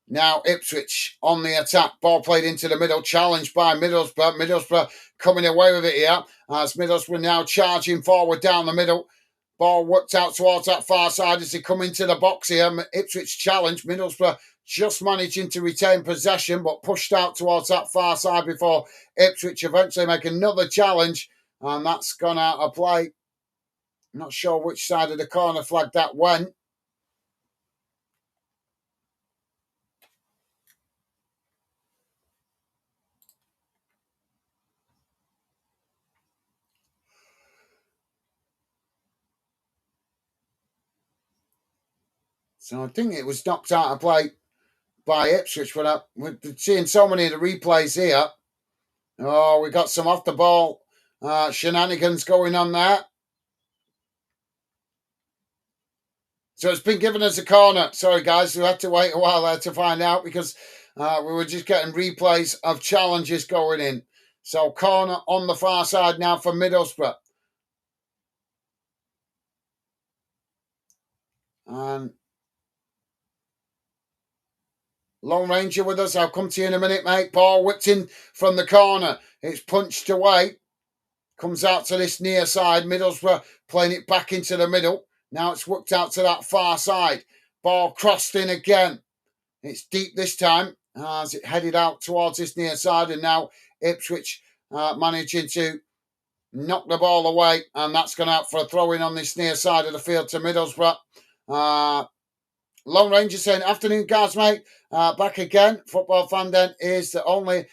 Now Ipswich on the attack. Ball played into the middle. Challenged by Middlesbrough. Middlesbrough coming away with it here. As Middlesbrough now charging forward down the middle. Ball worked out towards that far side as they come into the box here. Ipswich challenge. Middlesbrough just managing to retain possession, but pushed out towards that far side before Ipswich eventually make another challenge. And that's gone out of play. Not sure which side of the corner flag that went. So I think it was knocked out of play by Ipswich, but we're seeing so many of the replays here. Oh, we got some off the ball shenanigans going on there. So it's been given as a corner. Sorry, guys, we had to wait a while there to find out because we were just getting replays of challenges going in. So corner on the far side now for Middlesbrough. And Lone Ranger with us. I'll come to you in a minute, mate. Ball whipped in from the corner. It's punched away. Comes out to this near side. Middlesbrough playing it back into the middle. Now it's worked out to that far side. Ball crossed in again. It's deep this time as it headed out towards this near side. And now Ipswich managing to knock the ball away. And that's gone out for a throw in on this near side of the field to Middlesbrough. Lone Ranger saying, afternoon, guys, mate. Back again. Football Fan Den is the only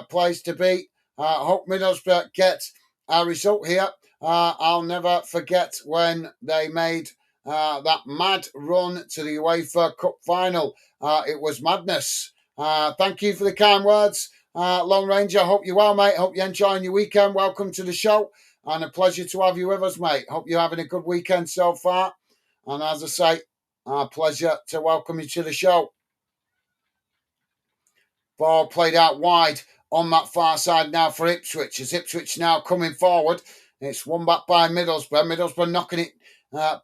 place to be. Hope Middlesbrough get a result here. I'll never forget when they made that mad run to the UEFA Cup final. It was madness. Thank you for the kind words, Lone Ranger. Hope you're well, mate. Hope you're enjoying your weekend. Welcome to the show. And a pleasure to have you with us, mate. Hope you're having a good weekend so far. And as I say, our pleasure to welcome you to the show. Ball played out wide on that far side now for Ipswich. As Ipswich now coming forward. It's won back by Middlesbrough. Middlesbrough knocking it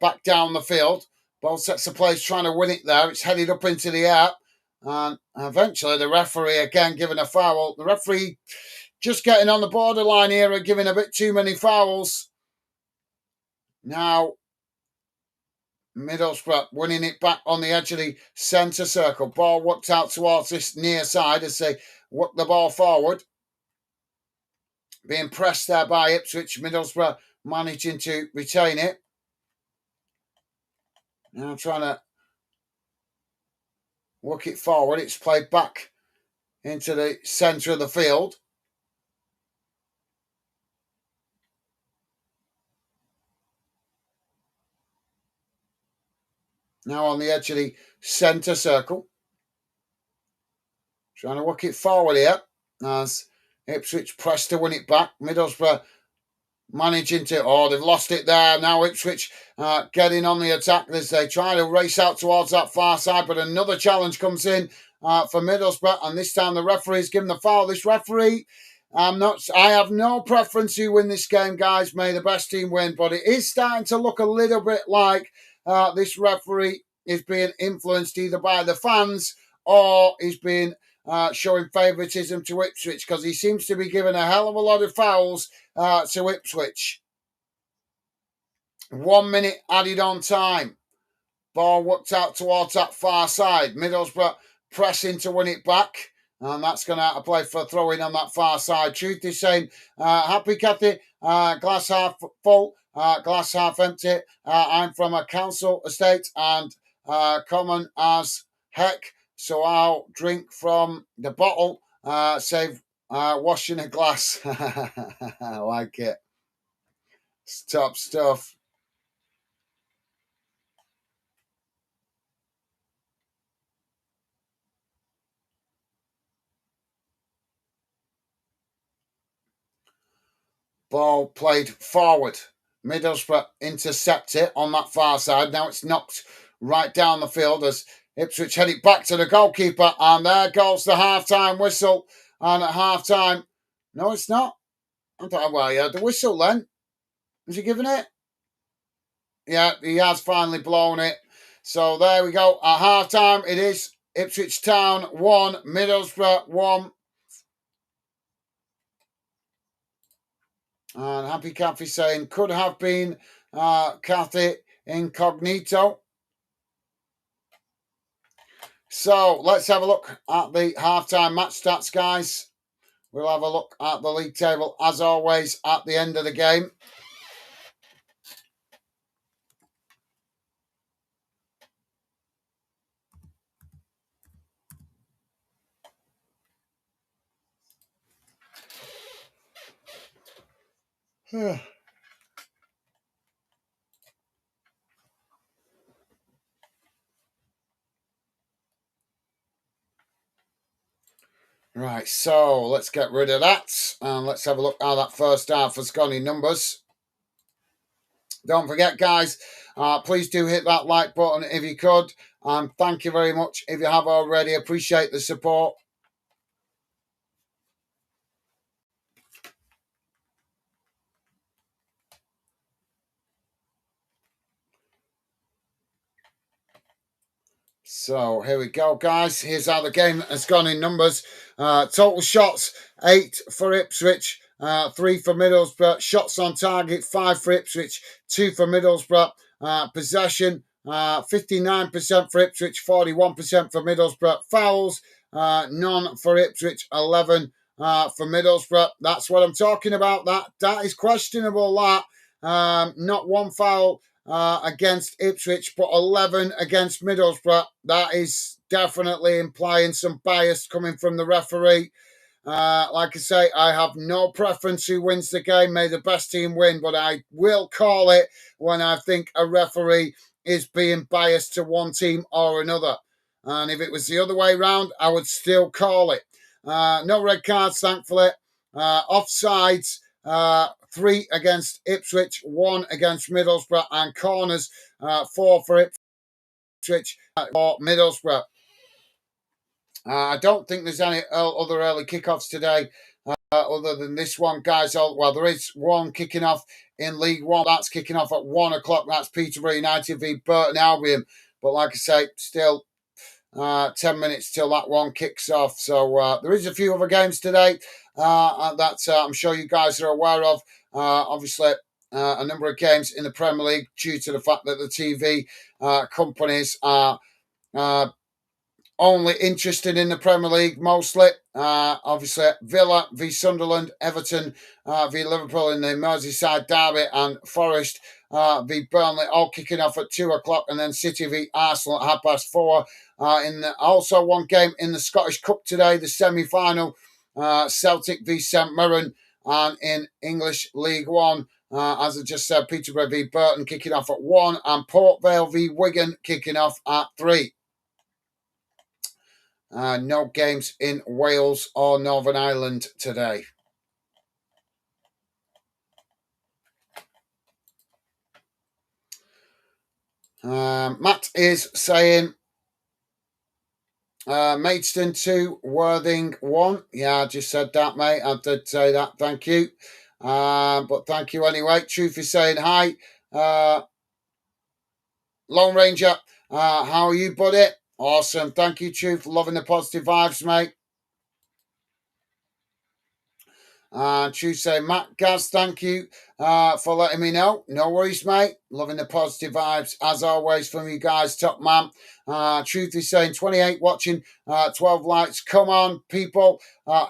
back down the field. Ball sets the place trying to win it there. It's headed up into the air. And eventually the referee again giving a foul. The referee just getting on the borderline here and giving a bit too many fouls. Now Middlesbrough winning it back on the edge of the centre circle. Ball worked out towards this near side as they work the ball forward. Being pressed there by Ipswich. Middlesbrough managing to retain it. Now trying to work it forward. It's played back into the centre of the field. Now on the edge of the centre circle. Trying to work it forward here as Ipswich pressed to win it back. Middlesbrough managing to... Oh, they've lost it there. Now Ipswich getting on the attack as they try to race out towards that far side. But another challenge comes in for Middlesbrough. And this time the referee's given the foul. This referee... I have no preference who win this game, guys. May the best team win. But it is starting to look a little bit like this referee is being influenced either by the fans or he's being showing favouritism to Ipswich because he seems to be giving a hell of a lot of fouls to Ipswich. 1 minute added on time. Ball worked out towards that far side. Middlesbrough pressing to win it back. And that's going to play for a throw in on that far side. Truth is saying, happy Kathy, glass half full, glass half empty. I'm from a council estate and common as heck. So I'll drink from the bottle, save washing a glass. I like it. It's top stuff. Ball played forward. Middlesbrough intercept it on that far side. Now it's knocked right down the field as Ipswich head it back to the goalkeeper. And there goes the half-time whistle. And at half-time... No, it's not. I thought, well, yeah, the whistle then. Was he giving it? Yeah, he has finally blown it. So there we go. At half-time, it is Ipswich Town 1, Middlesbrough 1. And Happy Kathy saying, could have been Kathy Incognito. So let's have a look at the half-time match stats, guys. We'll have a look at the league table, as always, at the end of the game. Right, so let's get rid of that. And let's have a look how that first half has gone in numbers. Don't forget, guys, please do hit that like button if you could. And thank you very much if you have already. Appreciate the support. So here we go, guys. Here's how the game has gone in numbers. Total shots, 8 for Ipswich, 3 for Middlesbrough. Shots on target, 5 for Ipswich, 2 for Middlesbrough. Possession, 59% for Ipswich, 41% for Middlesbrough. Fouls, none for Ipswich, 11 for Middlesbrough. That's what I'm talking about. That is questionable, that. Not one foul against Ipswich, but 11 against Middlesbrough. That is definitely implying some bias coming from the referee. Like I say, I have no preference who wins the game. May the best team win, but I will call it when I think a referee is being biased to one team or another. And if it was the other way round, I would still call it. No red cards, thankfully. Offsides, 3 against Ipswich, 1 against Middlesbrough, and corners, 4 for Ipswich, for Middlesbrough. I don't think there's any other early kickoffs today other than this one, guys. Well, there is one kicking off in League One. That's kicking off at 1 o'clock. That's Peterborough United v Burton Albion. But like I say, still 10 minutes till that one kicks off. So there is a few other games today that I'm sure you guys are aware of. Obviously, a number of games in the Premier League due to the fact that the TV companies are only interested in the Premier League mostly. Obviously, Villa v Sunderland, Everton v Liverpool in the Merseyside derby, and Forest v Burnley, all kicking off at 2 o'clock, and then City v Arsenal at 4:30. Also one game in the Scottish Cup today, the semi-final, Celtic v St Mirren, and in English League One, as I just said, Peterborough v Burton kicking off at 1, and Port Vale v Wigan kicking off at 3. No games in Wales or Northern Ireland today. Matt is saying Maidstone 2, Worthing 1. Yeah, I just said that, mate. I did say that. Thank you. But thank you anyway. Truth is saying hi. Lone Ranger, how are you, buddy? Awesome. Thank you, Truth. Loving the positive vibes, mate. Truth saying, Matt Gaz, thank you for letting me know. No worries, mate. Loving the positive vibes, as always, from you guys, top man. Truth is saying, 28 watching, 12 likes. Come on, people.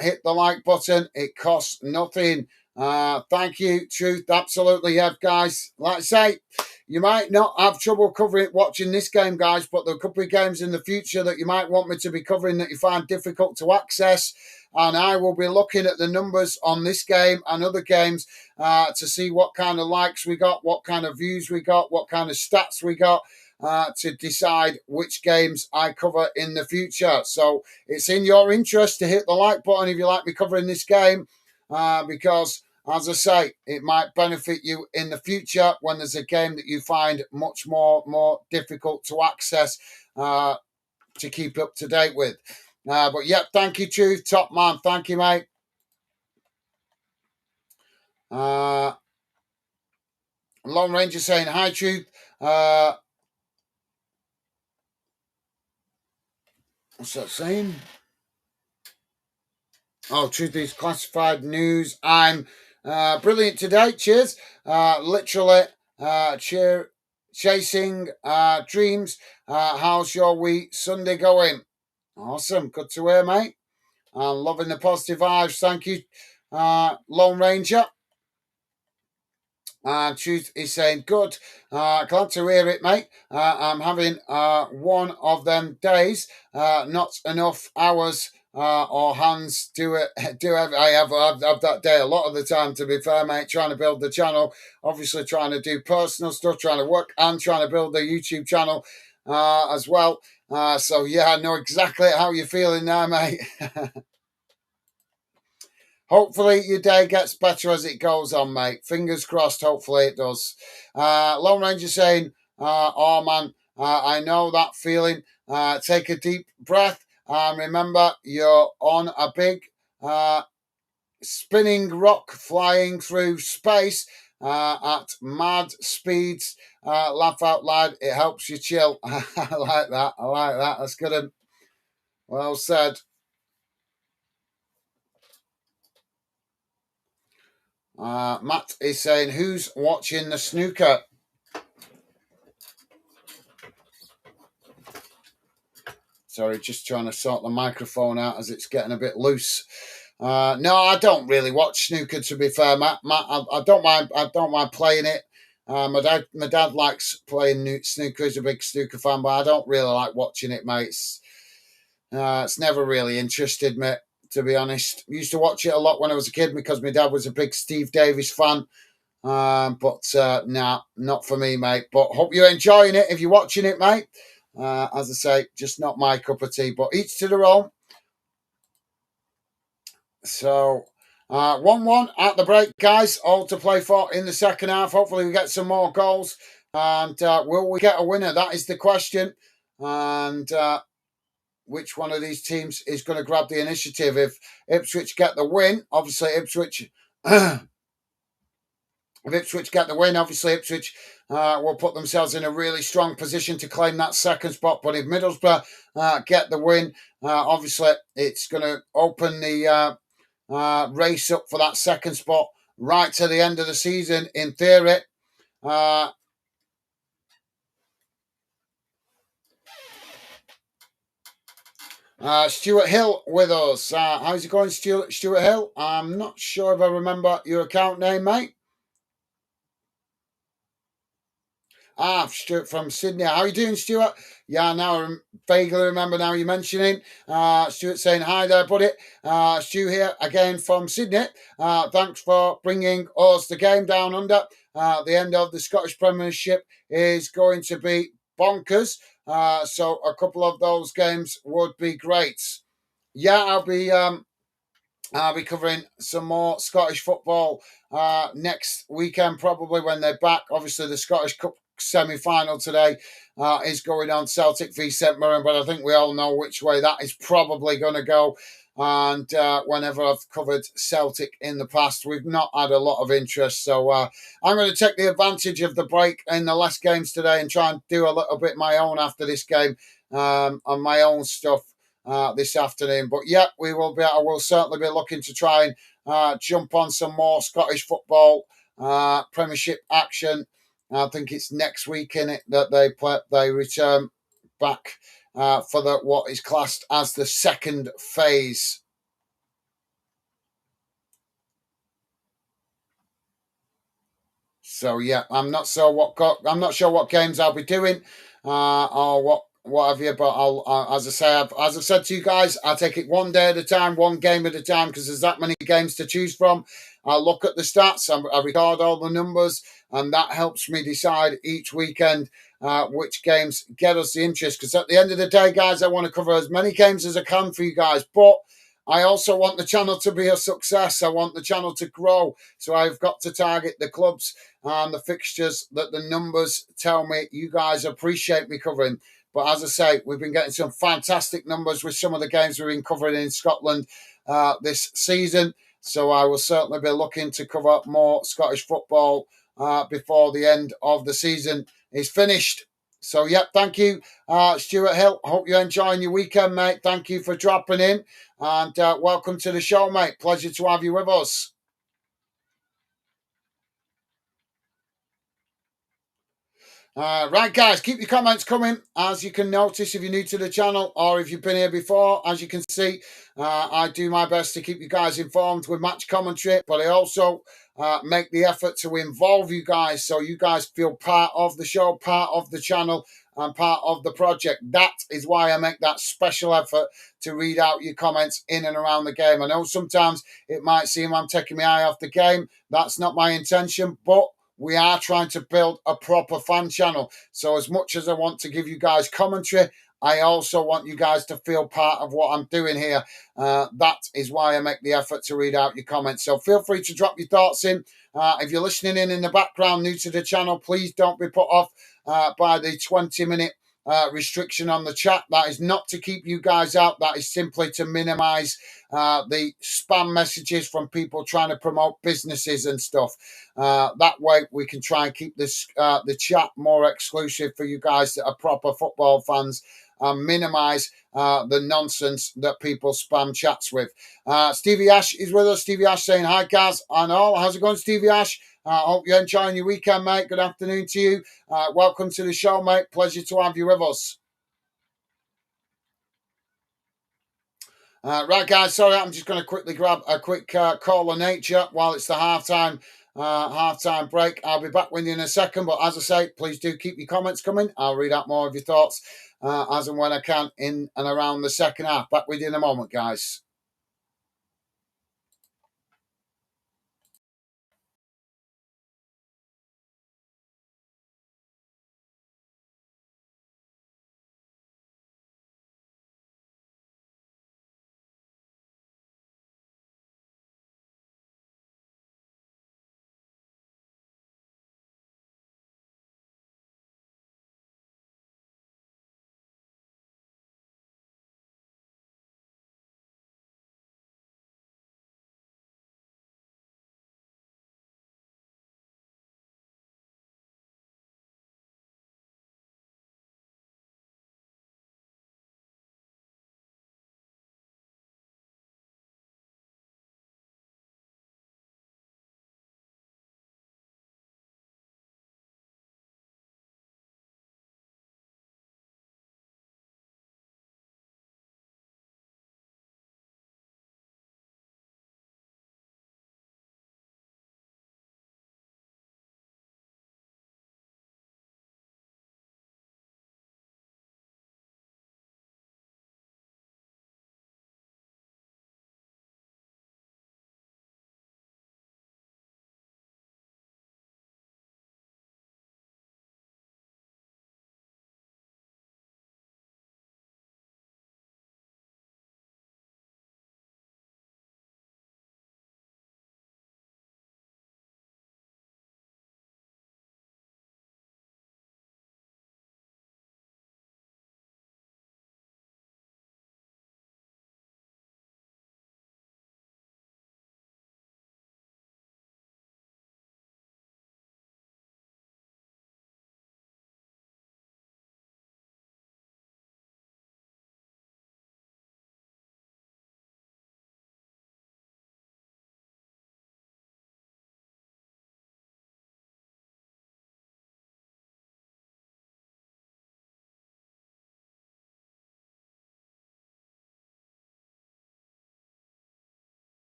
Hit the like button. It costs nothing. Thank you, Truth. Absolutely, yeah, guys. Like I say, you might not have trouble watching this game, guys, but there could be games in the future that you might want me to be covering that you find difficult to access. And I will be looking at the numbers on this game and other games to see what kind of likes we got, what kind of views we got, what kind of stats we got, to decide which games I cover in the future. So it's in your interest to hit the like button if you like me covering this game, because, as I say, it might benefit you in the future when there's a game that you find much more difficult to access, to keep up to date with. But yeah, thank you, Truth, top man. Thank you, mate. Lone Ranger saying hi, Truth. What's that saying? Oh, Truth is classified news. I'm brilliant today. Cheers. Literally chasing dreams. How's your week Sunday going? Awesome. Good to hear, mate. I'm loving the positive vibes. Thank you, Lone Ranger. Truth is saying, good. Glad to hear it, mate. I'm having one of them days. Not enough hours or hands do it. I have that day a lot of the time, to be fair, mate. Trying to build the channel, obviously trying to do personal stuff, trying to work, and trying to build the YouTube channel as well. So yeah, I know exactly how you're feeling now, mate. Hopefully your day gets better as it goes on, mate. Fingers crossed, hopefully it does. Lone Ranger saying, oh man, I know that feeling. Take a deep breath. Remember, you're on a big spinning rock flying through space. at mad speeds. Laugh out loud. It helps you chill. I like that. I like that. That's good. Well said. Matt is saying, who's watching the snooker? Sorry, just trying to sort the microphone out as it's getting a bit loose. No, I don't really watch snooker. To be fair, Matt, I don't mind. I don't mind playing it. My dad likes playing snooker. He's a big snooker fan, but I don't really like watching it, mate. It's never really interested me, to be honest. Used to watch it a lot when I was a kid because my dad was a big Steve Davis fan. Nah, not for me, mate. But hope you're enjoying it if you're watching it, mate. As I say, just not my cup of tea, but each to their own. So, 1-1 at the break, guys. All to play for in the second half. Hopefully, we get some more goals. And will we get a winner? That is the question. And which one of these teams is going to grab the initiative? If Ipswich get the win, obviously Ipswich. If Ipswich get the win, obviously Ipswich will put themselves in a really strong position to claim that second spot. But if Middlesbrough get the win, obviously it's going to open the race up for that second spot right to the end of the season, in theory. Stuart Hill with us. How's it going, Stuart Hill? I'm not sure if I remember your account name, mate. Stuart from Sydney. How are you doing, Stuart? Yeah, now I vaguely remember now you're mentioning. Stuart saying, hi there, buddy. Stu here again from Sydney. Thanks for bringing us the game down under. The end of the Scottish Premiership is going to be bonkers. So a couple of those games would be great. Yeah, I'll be covering some more Scottish football next weekend, probably when they're back. Obviously, the Scottish Cup semi-final today is going on, Celtic v St Mirren, but I think we all know which way that is probably going to go. And whenever I've covered Celtic in the past, we've not had a lot of interest. So I'm going to take the advantage of the break in the last games today and try and do a little bit my own after this game on my own stuff this afternoon. But yeah, I will certainly be looking to try and jump on some more Scottish football Premiership action. I think it's next week in it that they return back for what is classed as the second phase. So yeah, I'm not sure what games I'll be doing or what have you. But as I've said to you guys, I'll take it one day at a time, one game at a time, because there's that many games to choose from. I'll look at the stats, I record all the numbers, and that helps me decide each weekend which games get us the interest. Because at the end of the day, guys, I want to cover as many games as I can for you guys, but I also want the channel to be a success. I want the channel to grow. So I've got to target the clubs and the fixtures that the numbers tell me you guys appreciate me covering. But as I say, we've been getting some fantastic numbers with some of the games we've been covering in Scotland this season. So I will certainly be looking to cover more Scottish football before the end of the season is finished. So, yeah, thank you, Stuart Hill. Hope you're enjoying your weekend, mate. Thank you for dropping in. And welcome to the show, mate. Pleasure to have you with us. Right, guys, keep your comments coming. As you can notice, if you're new to the channel or if you've been here before, as you can see, I do my best to keep you guys informed with match commentary, but I also make the effort to involve you guys so you guys feel part of the show, part of the channel, and part of the project. That is why I make that special effort to read out your comments in and around the game. I know sometimes it might seem I'm taking my eye off the game. That's not my intention, but we are trying to build a proper fan channel. So as much as I want to give you guys commentary, I also want you guys to feel part of what I'm doing here. That is why I make the effort to read out your comments. So feel free to drop your thoughts in. If you're listening in the background, new to the channel, please don't be put off by the 20-minute restriction on the chat. That is not to keep you guys out. That is simply to minimise the spam messages from people trying to promote businesses and stuff. That way, we can try and keep this the chat more exclusive for you guys that are proper football fans and minimise the nonsense that people spam chats with. Stevie Ash is with us. Stevie Ash saying, hi, Gaz and all. How's it going, Stevie Ash? I hope you're enjoying your weekend, mate. Good afternoon to you. Welcome to the show, mate. Pleasure to have you with us. Right, guys. Sorry, I'm just going to quickly grab a quick call of nature while it's the halftime break. I'll be back with you in a second. But as I say, please do keep your comments coming. I'll read out more of your thoughts as and when I can in and around the second half. Back with you in a moment, guys.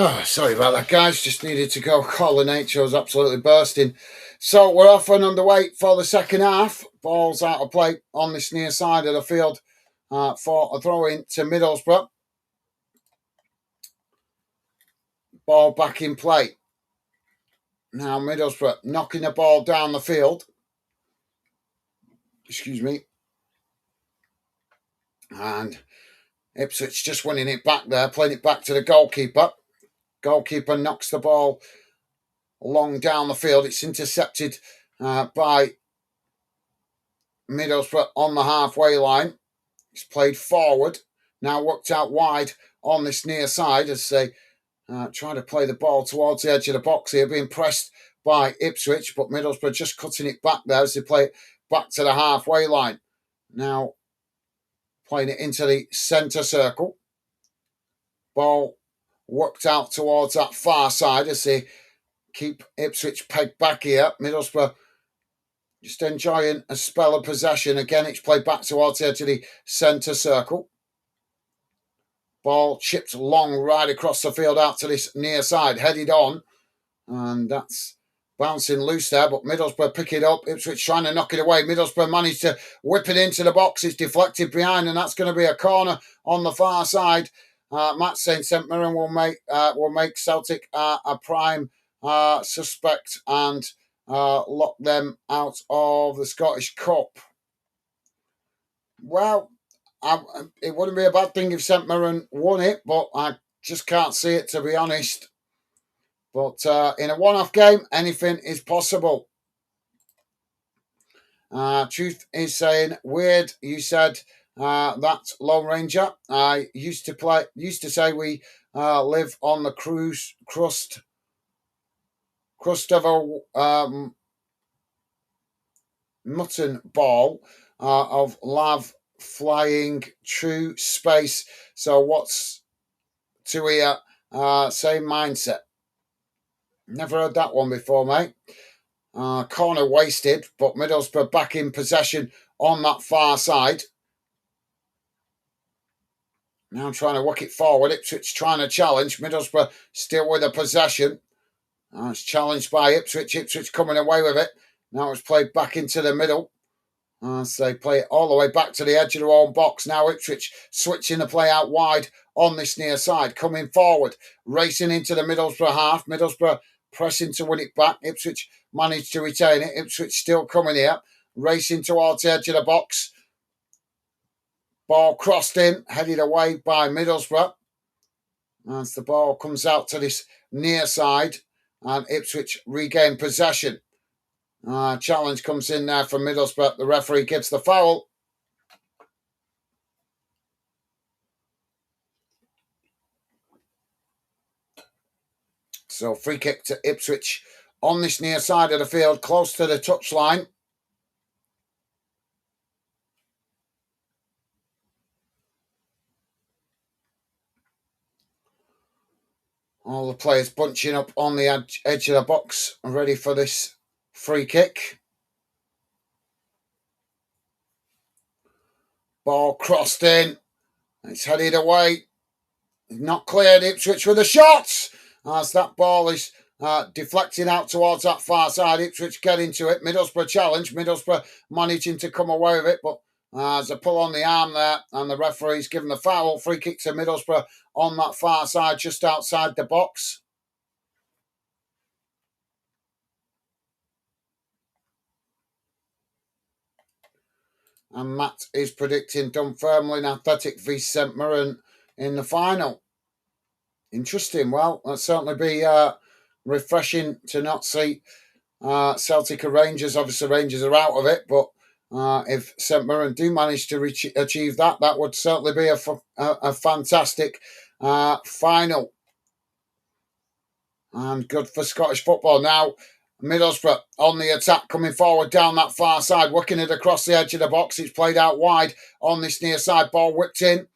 Oh, sorry about that, guys. Just needed to go. Colin Nature was absolutely bursting. So we're off and underway for the second half. Ball's out of play on this near side of the field for a throw in to Middlesbrough. Ball back in play. Now Middlesbrough knocking the ball down the field. Excuse me. And Ipswich just winning it back there, playing it back to the goalkeeper. Goalkeeper knocks the ball long down the field. It's intercepted by Middlesbrough on the halfway line. It's played forward. Now worked out wide on this near side as they try to play the ball towards the edge of the box here, being pressed by Ipswich, but Middlesbrough just cutting it back there as they play it back to the halfway line. Now playing it into the centre circle. Ball worked out towards that far side as they keep Ipswich pegged back here. Middlesbrough just enjoying a spell of possession. Again, it's played back towards the edge of the centre circle. Ball chipped long right across the field out to this near side, headed on. And that's bouncing loose there, but Middlesbrough pick it up. Ipswich trying to knock it away. Middlesbrough managed to whip it into the box. It's deflected behind, and that's going to be a corner on the far side. Matt saying St Mirren will make Celtic a prime suspect and lock them out of the Scottish Cup. Well, it wouldn't be a bad thing if St Mirren won it, but I just can't see it, to be honest. But in a one-off game, anything is possible. Truth is saying, weird, you said that Lone Ranger. I used to say we live on the crust of a mutton ball of love flying through space. So what's to hear? Same mindset. Never heard that one before, mate. Corner wasted, but Middlesbrough back in possession on that far side. Now trying to work it forward. Ipswich trying to challenge. Middlesbrough still with the possession. It's challenged by Ipswich. Ipswich coming away with it. Now it's played back into the middle. So they play it all the way back to the edge of their own box. Now Ipswich switching the play out wide on this near side. Coming forward. Racing into the Middlesbrough half. Middlesbrough pressing to win it back. Ipswich managed to retain it. Ipswich still coming here. Racing towards the edge of the box. Ball crossed in. Headed away by Middlesbrough. As the ball comes out to this near side. And Ipswich regain possession. Challenge comes in there from Middlesbrough. The referee gives the foul. So free kick to Ipswich on this near side of the field, close to the touchline. All the players bunching up on the edge of the box, ready for this free kick. Ball crossed in. It's headed away. Not cleared. Ipswich with a shot. As that ball is deflecting out towards that far side. Ipswich get into it. Middlesbrough challenge. Middlesbrough managing to come away with it, but there's a pull on the arm there, and the referee's given the foul. Free kick to Middlesbrough on that far side, just outside the box. And Matt is predicting Dunfermline Athletic v St Mirren in the final. Interesting. Well, that'll certainly be refreshing to not see Celtic or Rangers. Obviously, Rangers are out of it, but if St Mirren do manage to achieve that, that would certainly be a fantastic final. And good for Scottish football. Now, Middlesbrough on the attack, coming forward down that far side, working it across the edge of the box. It's played out wide on this near side. Ball whipped in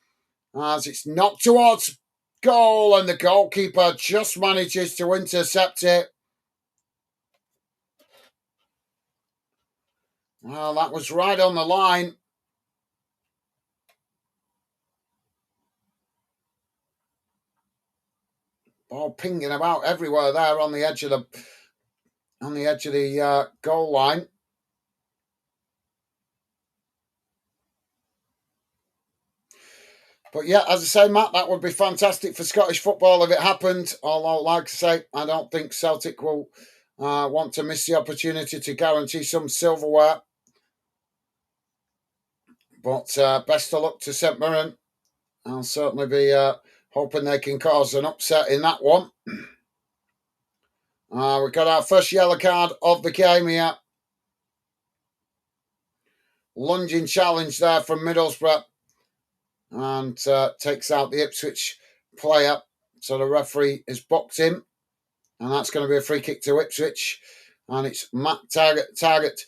as it's knocked towards goal, and the goalkeeper just manages to intercept it. Well, that was right on the line. Ball pinging about everywhere there on the edge of the goal line. But yeah, as I say, Matt, that would be fantastic for Scottish football if it happened. Although, like I say, I don't think Celtic will want to miss the opportunity to guarantee some silverware. But best of luck to St Mirren. I'll certainly be hoping they can cause an upset in that one. We've got our first yellow card of the game here. Lunging challenge there from Middlesbrough. And takes out the Ipswich player. So the referee is boxed him. And that's going to be a free kick to Ipswich. And it's Matt Target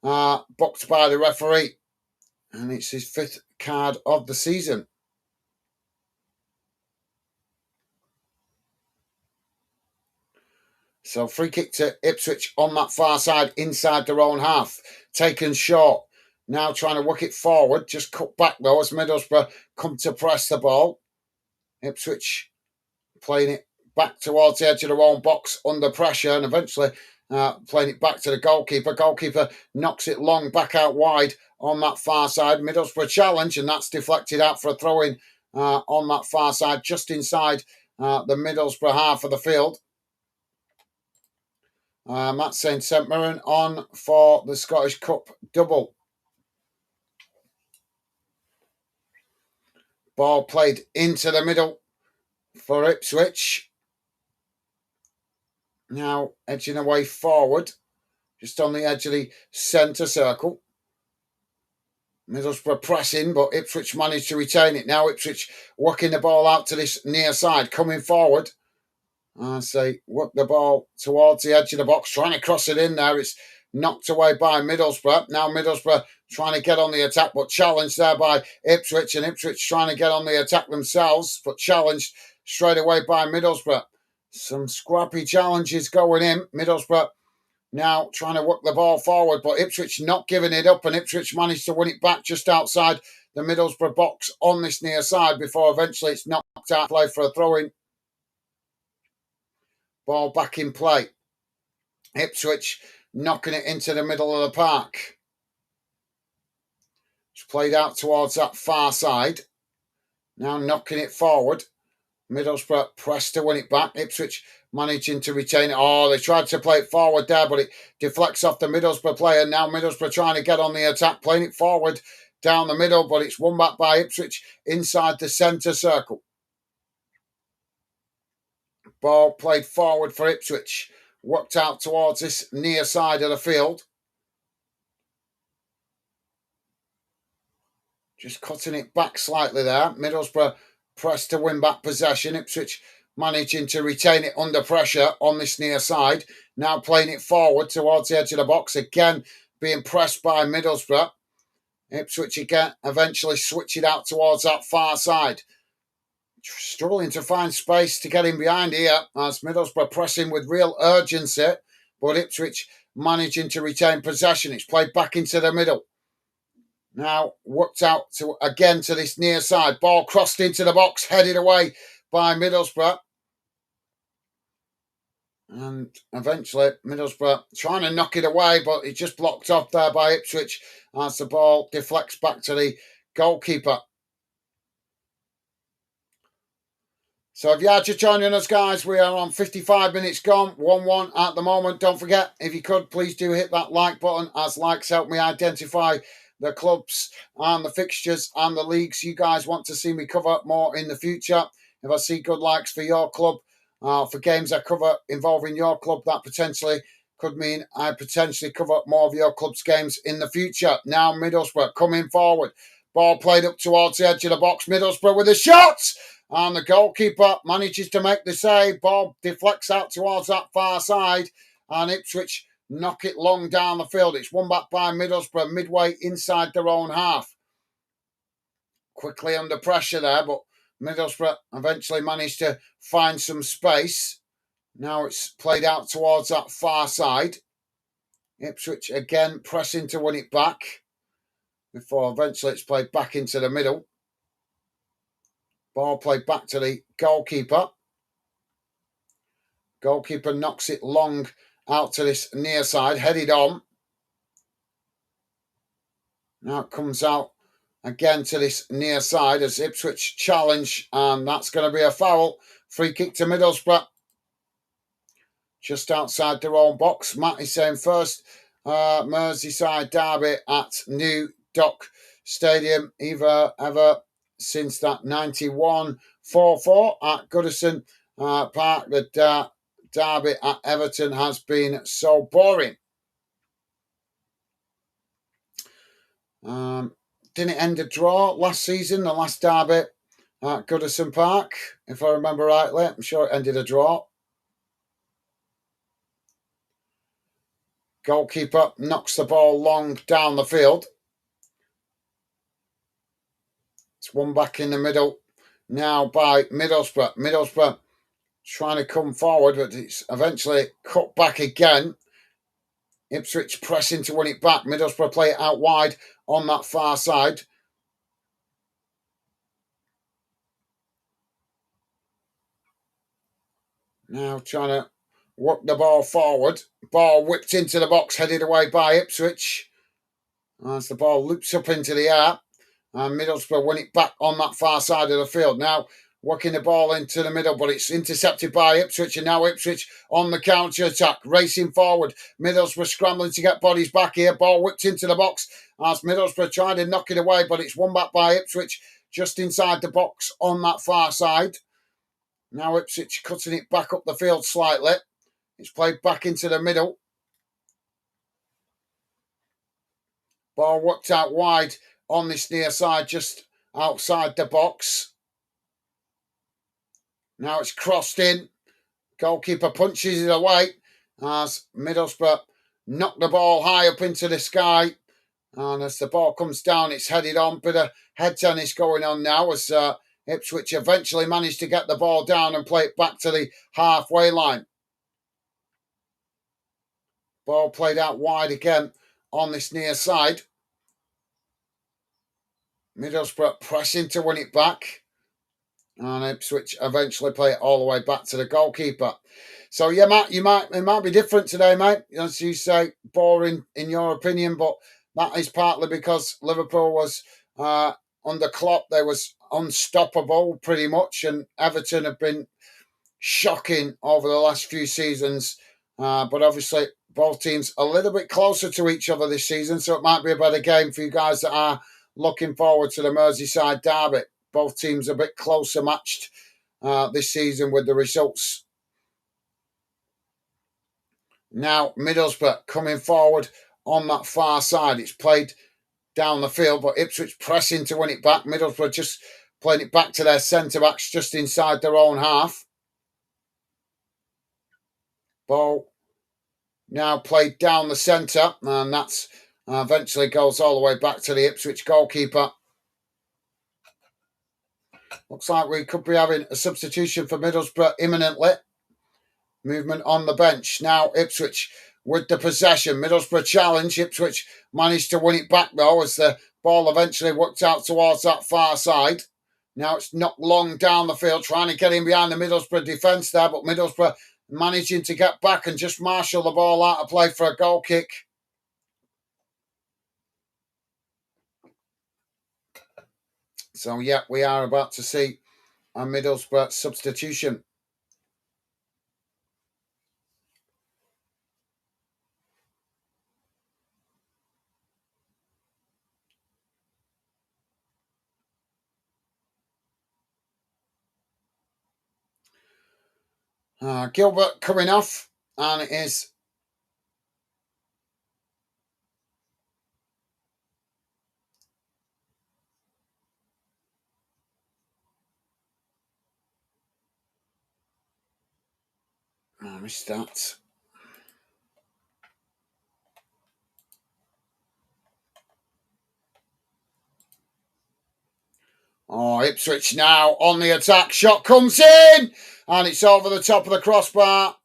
boxed by the referee. And it's his 5th card of the season. So free kick to Ipswich on that far side, inside their own half. Taken short. Now trying to work it forward. Just cut back though as Middlesbrough come to press the ball. Ipswich playing it back towards the edge of their own box under pressure and eventually playing it back to the goalkeeper. Goalkeeper knocks it long back out wide on that far side. Middlesbrough challenge and that's deflected out for a throw-in on that far side just inside the Middlesbrough half of the field. Matt saying St Mirren on for the Scottish Cup double. Ball played into the middle for Ipswich. Now edging away forward, just on the edge of the centre circle. Middlesbrough pressing, but Ipswich managed to retain it. Now Ipswich working the ball out to this near side, coming forward. I say work the ball towards the edge of the box, trying to cross it in there. It's knocked away by Middlesbrough. Now Middlesbrough trying to get on the attack, but challenged there by Ipswich. And Ipswich trying to get on the attack themselves, but challenged straight away by Middlesbrough. Some scrappy challenges going in. Middlesbrough now trying to work the ball forward, but Ipswich not giving it up. And Ipswich managed to win it back just outside the Middlesbrough box on this near side before eventually it's knocked out play for a throw-in. Ball back in play. Ipswich knocking it into the middle of the park. It's played out towards that far side. Now knocking it forward. Middlesbrough pressed to win it back. Ipswich managing to retain it. Oh, they tried to play it forward there, but it deflects off the Middlesbrough player. Now Middlesbrough trying to get on the attack, playing it forward down the middle, but it's won back by Ipswich inside the centre circle. Ball played forward for Ipswich. Worked out towards this near side of the field. Just cutting it back slightly there. Middlesbrough pressed to win back possession. Ipswich managing to retain it under pressure on this near side. Now playing it forward towards the edge of the box. Again being pressed by Middlesbrough. Ipswich again eventually switch it out towards that far side. Struggling to find space to get in behind here as Middlesbrough pressing with real urgency, but Ipswich managing to retain possession. It's played back into the middle. Now worked out to again to this near side. Ball crossed into the box, headed away by Middlesbrough. And eventually Middlesbrough trying to knock it away, but it just blocked off there by Ipswich as the ball deflects back to the goalkeeper. So if you're just joining us, guys, we are on 55 minutes gone, 1-1 at the moment. Don't forget, if you could, please do hit that like button, as likes help me identify the clubs and the fixtures and the leagues you guys want to see me cover more in the future. If I see good likes for your club, for games I cover involving your club, that potentially could mean I potentially cover more of your club's games in the future. Now Middlesbrough coming forward. Ball played up towards the edge of the box. Middlesbrough with a shot! And the goalkeeper manages to make the save. Ball deflects out towards that far side. And Ipswich knock it long down the field. It's won back by Middlesbrough midway inside their own half. Quickly under pressure there, but Middlesbrough eventually managed to find some space. Now it's played out towards that far side. Ipswich again pressing to win it back before eventually it's played back into the middle. Ball played back to the goalkeeper. Goalkeeper knocks it long out to this near side, headed on. Now it comes out again to this near side as Ipswich challenge, and that's going to be a foul. Free kick to Middlesbrough. Just outside their own box. Matt is saying first Merseyside derby at New Dock Stadium ever since that 91 4-4 at Goodison Park. The derby at Everton has been so boring. Didn't it end a draw last season, the last derby at Goodison Park, if I remember rightly? I'm sure it ended a draw. Goalkeeper knocks the ball long down the field. It's one back in the middle now by Middlesbrough. Middlesbrough trying to come forward, but it's eventually cut back again. Ipswich pressing to win it back. Middlesbrough play it out wide on that far side. Now trying to work the ball forward. Ball whipped into the box, headed away by Ipswich. As the ball loops up into the air. And Middlesbrough win it back on that far side of the field. Now working the ball into the middle, but it's intercepted by Ipswich. And now Ipswich on the counter-attack, racing forward. Middlesbrough scrambling to get bodies back here. Ball whipped into the box as Middlesbrough trying to knock it away, but it's won back by Ipswich just inside the box on that far side. Now Ipswich cutting it back up the field slightly. It's played back into the middle. Ball worked out wide on this near side, just outside the box. Now it's crossed in. Goalkeeper punches it away as Middlesbrough knock the ball high up into the sky. And as the ball comes down, it's headed on. Bit of head tennis going on now as Ipswich eventually managed to get the ball down and play it back to the halfway line. Ball played out wide again on this near side. Middlesbrough pressing to win it back. And Ipswich eventually play it all the way back to the goalkeeper. So yeah, Matt, it might be different today, mate. As you say, boring in your opinion, but that is partly because Liverpool was under Klopp. They was unstoppable pretty much, and Everton have been shocking over the last few seasons. But obviously, both teams a little bit closer to each other this season, so it might be a better game for you guys that are looking forward to the Merseyside derby. Both teams a bit closer matched this season with the results. Now Middlesbrough coming forward on that far side. It's played down the field, but Ipswich pressing to win it back. Middlesbrough just playing it back to their centre-backs just inside their own half. Ball now played down the centre, and that's eventually goes all the way back to the Ipswich goalkeeper. Looks like we could be having a substitution for Middlesbrough imminently. Movement on the bench. Now Ipswich with the possession. Middlesbrough challenge. Ipswich managed to win it back though as the ball eventually worked out towards that far side. Now it's knocked long down the field, trying to get in behind the Middlesbrough defence there, but Middlesbrough managing to get back and just marshal the ball out of play for a goal kick. So yeah, we are about to see a Middlesbrough substitution. Gilbert coming off, and it is I missed that. Oh, Ipswich now on the attack. Shot comes in, and it's over the top of the crossbar.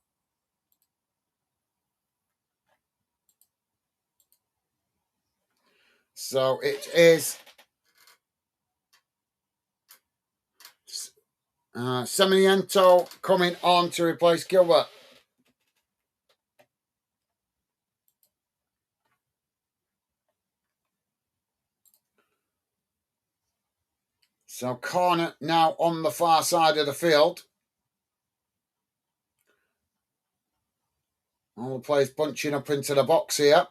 So it is Semeniento coming on to replace Gilbert. So corner now on the far side of the field. All the players bunching up into the box here.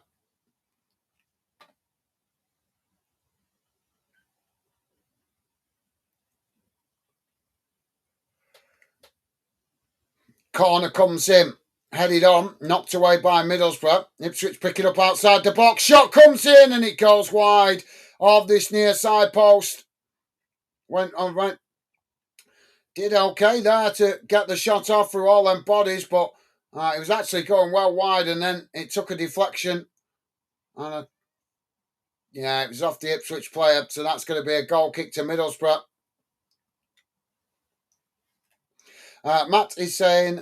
Corner comes in, headed on, knocked away by Middlesbrough. Ipswich picking up outside the box. Shot comes in and it goes wide of this near side post. Went on, right. Did okay there to get the shot off through all them bodies, but it was actually going well wide, and then it took a deflection. And yeah, it was off the Ipswich player, so that's going to be a goal kick to Middlesbrough. Matt is saying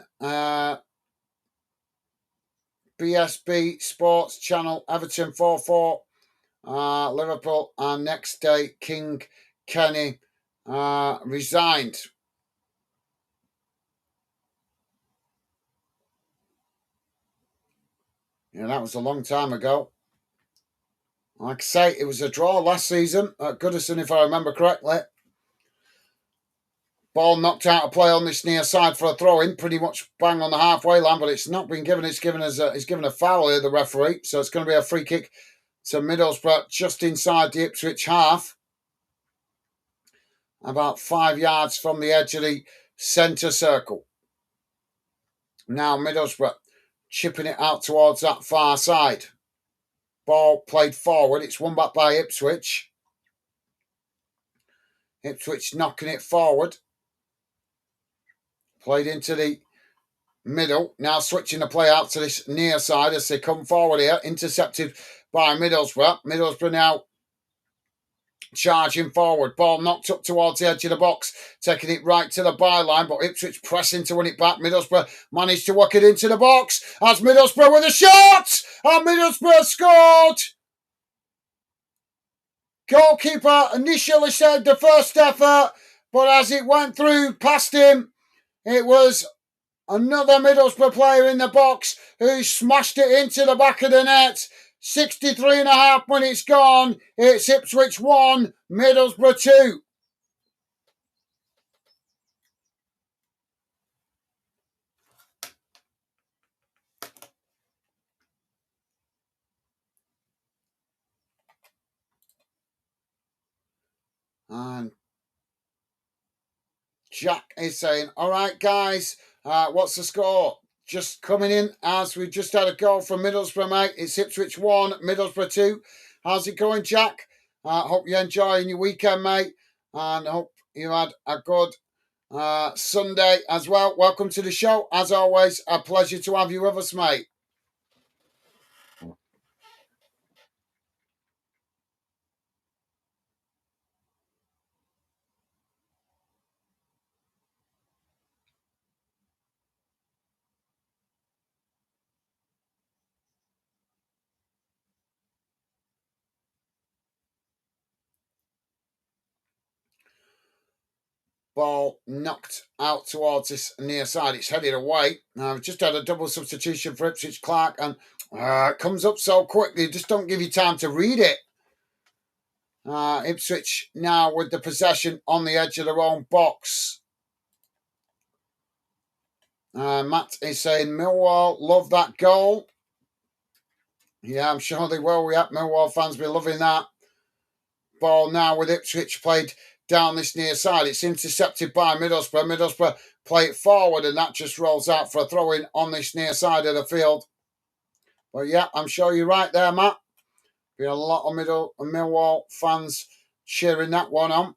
BSB Sports Channel, Everton 4-4, Liverpool, and next day King Kenny resigned. Yeah, that was a long time ago. Like I say, it was a draw last season at Goodison, if I remember correctly. Ball knocked out of play on this near side for a throw-in, pretty much bang on the halfway line, but it's not been given. It's given a foul here, the referee. So it's going to be a free kick to Middlesbrough just inside the Ipswich half. About 5 yards from the edge of the centre circle. Now Middlesbrough chipping it out towards that far side. Ball played forward. It's won back by Ipswich. Ipswich knocking it forward. Played into the middle. Now switching the play out to this near side as they come forward here. Intercepted by Middlesbrough. Middlesbrough now charging forward. Ball knocked up towards the edge of the box. Taking it right to the byline. But Ipswich pressing to win it back. Middlesbrough managed to work it into the box. As Middlesbrough with a shot! And Middlesbrough scored! Goalkeeper initially said the first effort. But as it went through past him, it was another Middlesbrough player in the box who smashed it into the back of the net. 63 and a half minutes gone. It's Ipswich 1, Middlesbrough 2. And Jack is saying, all right, guys, what's the score? Just coming in as we just had a goal from Middlesbrough, mate. It's Ipswich 1, Middlesbrough 2. How's it going, Jack? Hope you're enjoying your weekend, mate. And hope you had a good Sunday as well. Welcome to the show. As always, a pleasure to have you with us, mate. Ball knocked out towards this near side. It's headed away. Now, we've just had a double substitution for Ipswich Clark, and it comes up so quickly, just don't give you time to read it. Ipswich now with the possession on the edge of their own box. Matt is saying, Millwall love that goal. Yeah, I'm sure they will. We have Millwall fans be loving that. Ball now with Ipswich played down this near side. It's intercepted by Middlesbrough. Middlesbrough play it forward, and that just rolls out for a throw-in on this near side of the field. But yeah, I'm sure you're right there, Matt. Be a lot of Millwall fans cheering that one on.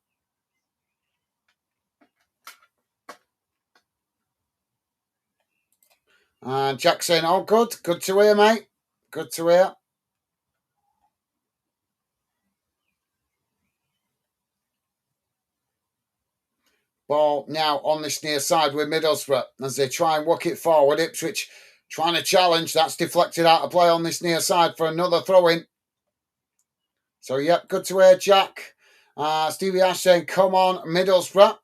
And Jack saying, oh, good. Good to hear, mate. Good to hear. Ball now on this near side with Middlesbrough as they try and work it forward. Ipswich trying to challenge. That's deflected out of play on this near side for another throw-in. So, yep, good to hear, Jack. Stevie Ash saying, come on, Middlesbrough.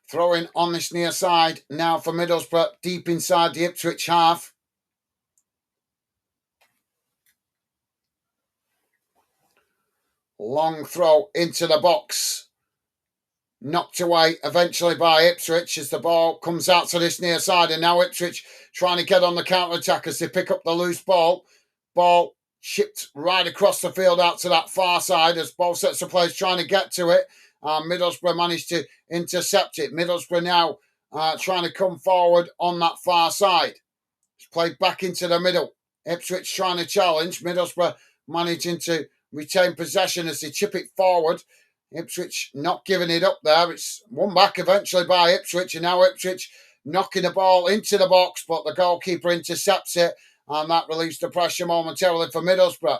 Throwing on this near side now for Middlesbrough, deep inside the Ipswich half. Long throw into the box. Knocked away eventually by Ipswich as the ball comes out to this near side. And now Ipswich trying to get on the counter-attack as they pick up the loose ball. Ball chipped right across the field out to that far side as both sets of players trying to get to it. Middlesbrough managed to intercept it. Middlesbrough now trying to come forward on that far side. It's played back into the middle. Ipswich trying to challenge. Middlesbrough managing to retain possession as they chip it forward. Ipswich not giving it up there. It's won back eventually by Ipswich, and now Ipswich knocking the ball into the box, but the goalkeeper intercepts it, and that relieves the pressure momentarily for Middlesbrough.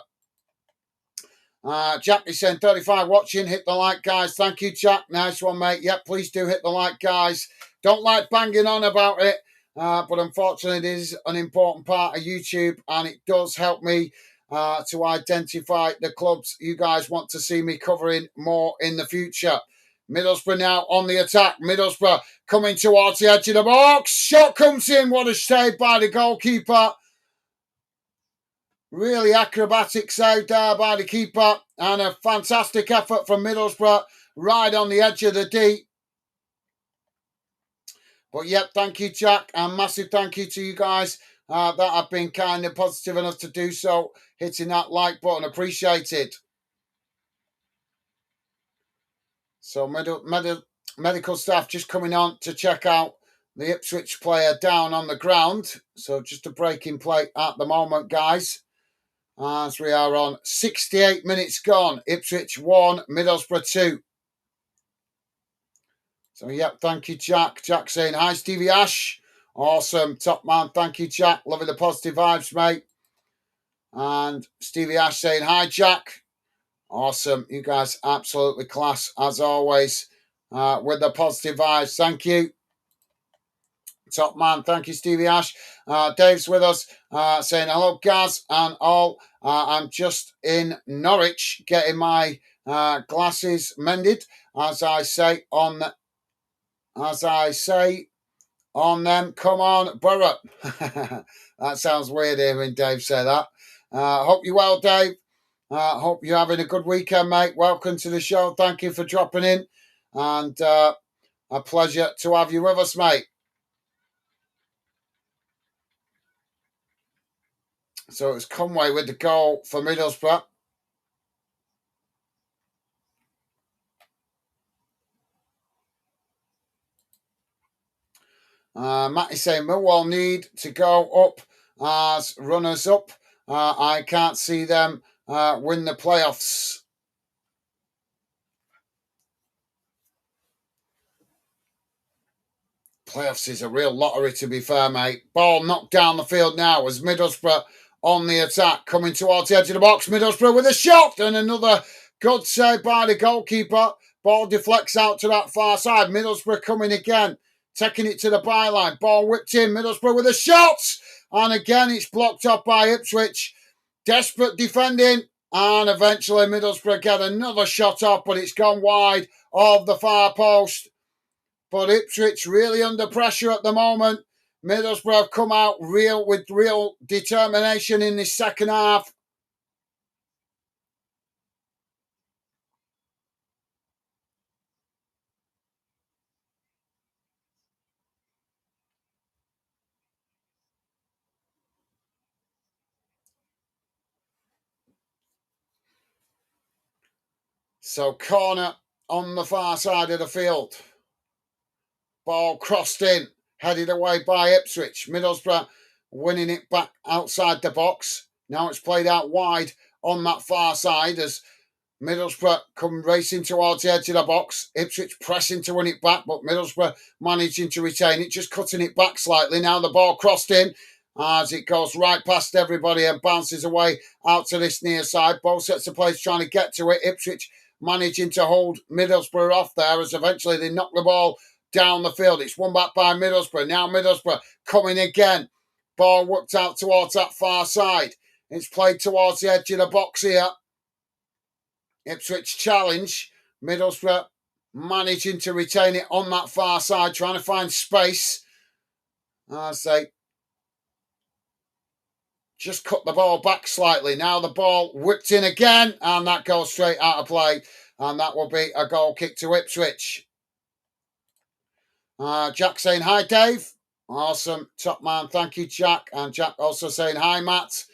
Jack is saying 35 watching. Hit the like, guys. Thank you, Jack. Nice one, mate. Yep, please do hit the like, guys. Don't like banging on about it, but unfortunately, it is an important part of YouTube, and it does help me to identify the clubs you guys want to see me covering more in the future. Middlesbrough now on the attack. Middlesbrough coming towards the edge of the box. Shot comes in. What a save by the goalkeeper. Really acrobatic save there by the keeper. And a fantastic effort from Middlesbrough right on the edge of the D. But yep, thank you, Jack. And massive thank you to you guys that have been kind and positive enough to do so. Hitting that like button. Appreciated. So medical staff just coming on to check out the Ipswich player down on the ground. So just a break in play at the moment, guys. As we are on 68 minutes gone. Ipswich 1, Middlesbrough 2. So, yep, thank you, Jack. Jack saying, hi, Stevie Ash. Awesome. Top man. Thank you, Jack. Loving the positive vibes, mate. And Stevie Ash saying, hi, Jack. Awesome. You guys absolutely class, as always, with the positive vibes. Thank you. Top man. Thank you, Stevie Ash. Dave's with us saying, hello, Gaz and all. I'm just in Norwich getting my glasses mended, as I say on them. Come on, Borough. That sounds weird hearing Dave say that. Hope you're well, Dave. Hope you're having a good weekend, mate. Welcome to the show. Thank you for dropping in. And a pleasure to have you with us, mate. So it's Conway with the goal for Middlesbrough. Matt is saying Millwall need to go up as runners-up. I can't see them win the playoffs. Playoffs is a real lottery, to be fair, mate. Ball knocked down the field now as Middlesbrough on the attack, coming towards the edge of the box. Middlesbrough with a shot and another good save by the goalkeeper. Ball deflects out to that far side. Middlesbrough coming again, taking it to the byline. Ball whipped in. Middlesbrough with a shot. And again, it's blocked off by Ipswich. Desperate defending. And eventually Middlesbrough get another shot off, but it's gone wide of the far post. But Ipswich really under pressure at the moment. Middlesbrough have come out with real determination in this second half. So corner on the far side of the field. Ball crossed in, headed away by Ipswich. Middlesbrough winning it back outside the box. Now it's played out wide on that far side as Middlesbrough come racing towards the edge of the box. Ipswich pressing to win it back, but Middlesbrough managing to retain it, just cutting it back slightly. Now the ball crossed in as it goes right past everybody and bounces away out to this near side. Both sets of players trying to get to it. Ipswich managing to hold Middlesbrough off there as eventually they knock the ball down the field. It's won back by Middlesbrough. Now Middlesbrough coming again. Ball whipped out towards that far side. It's played towards the edge of the box here. Ipswich challenge. Middlesbrough managing to retain it on that far side, trying to find space as they just cut the ball back slightly. Now the ball whipped in again, and that goes straight out of play. And that will be a goal kick to Ipswich. Jack saying, hi, Dave. Awesome. Top man. Thank you, Jack. And Jack also saying, hi, Matt.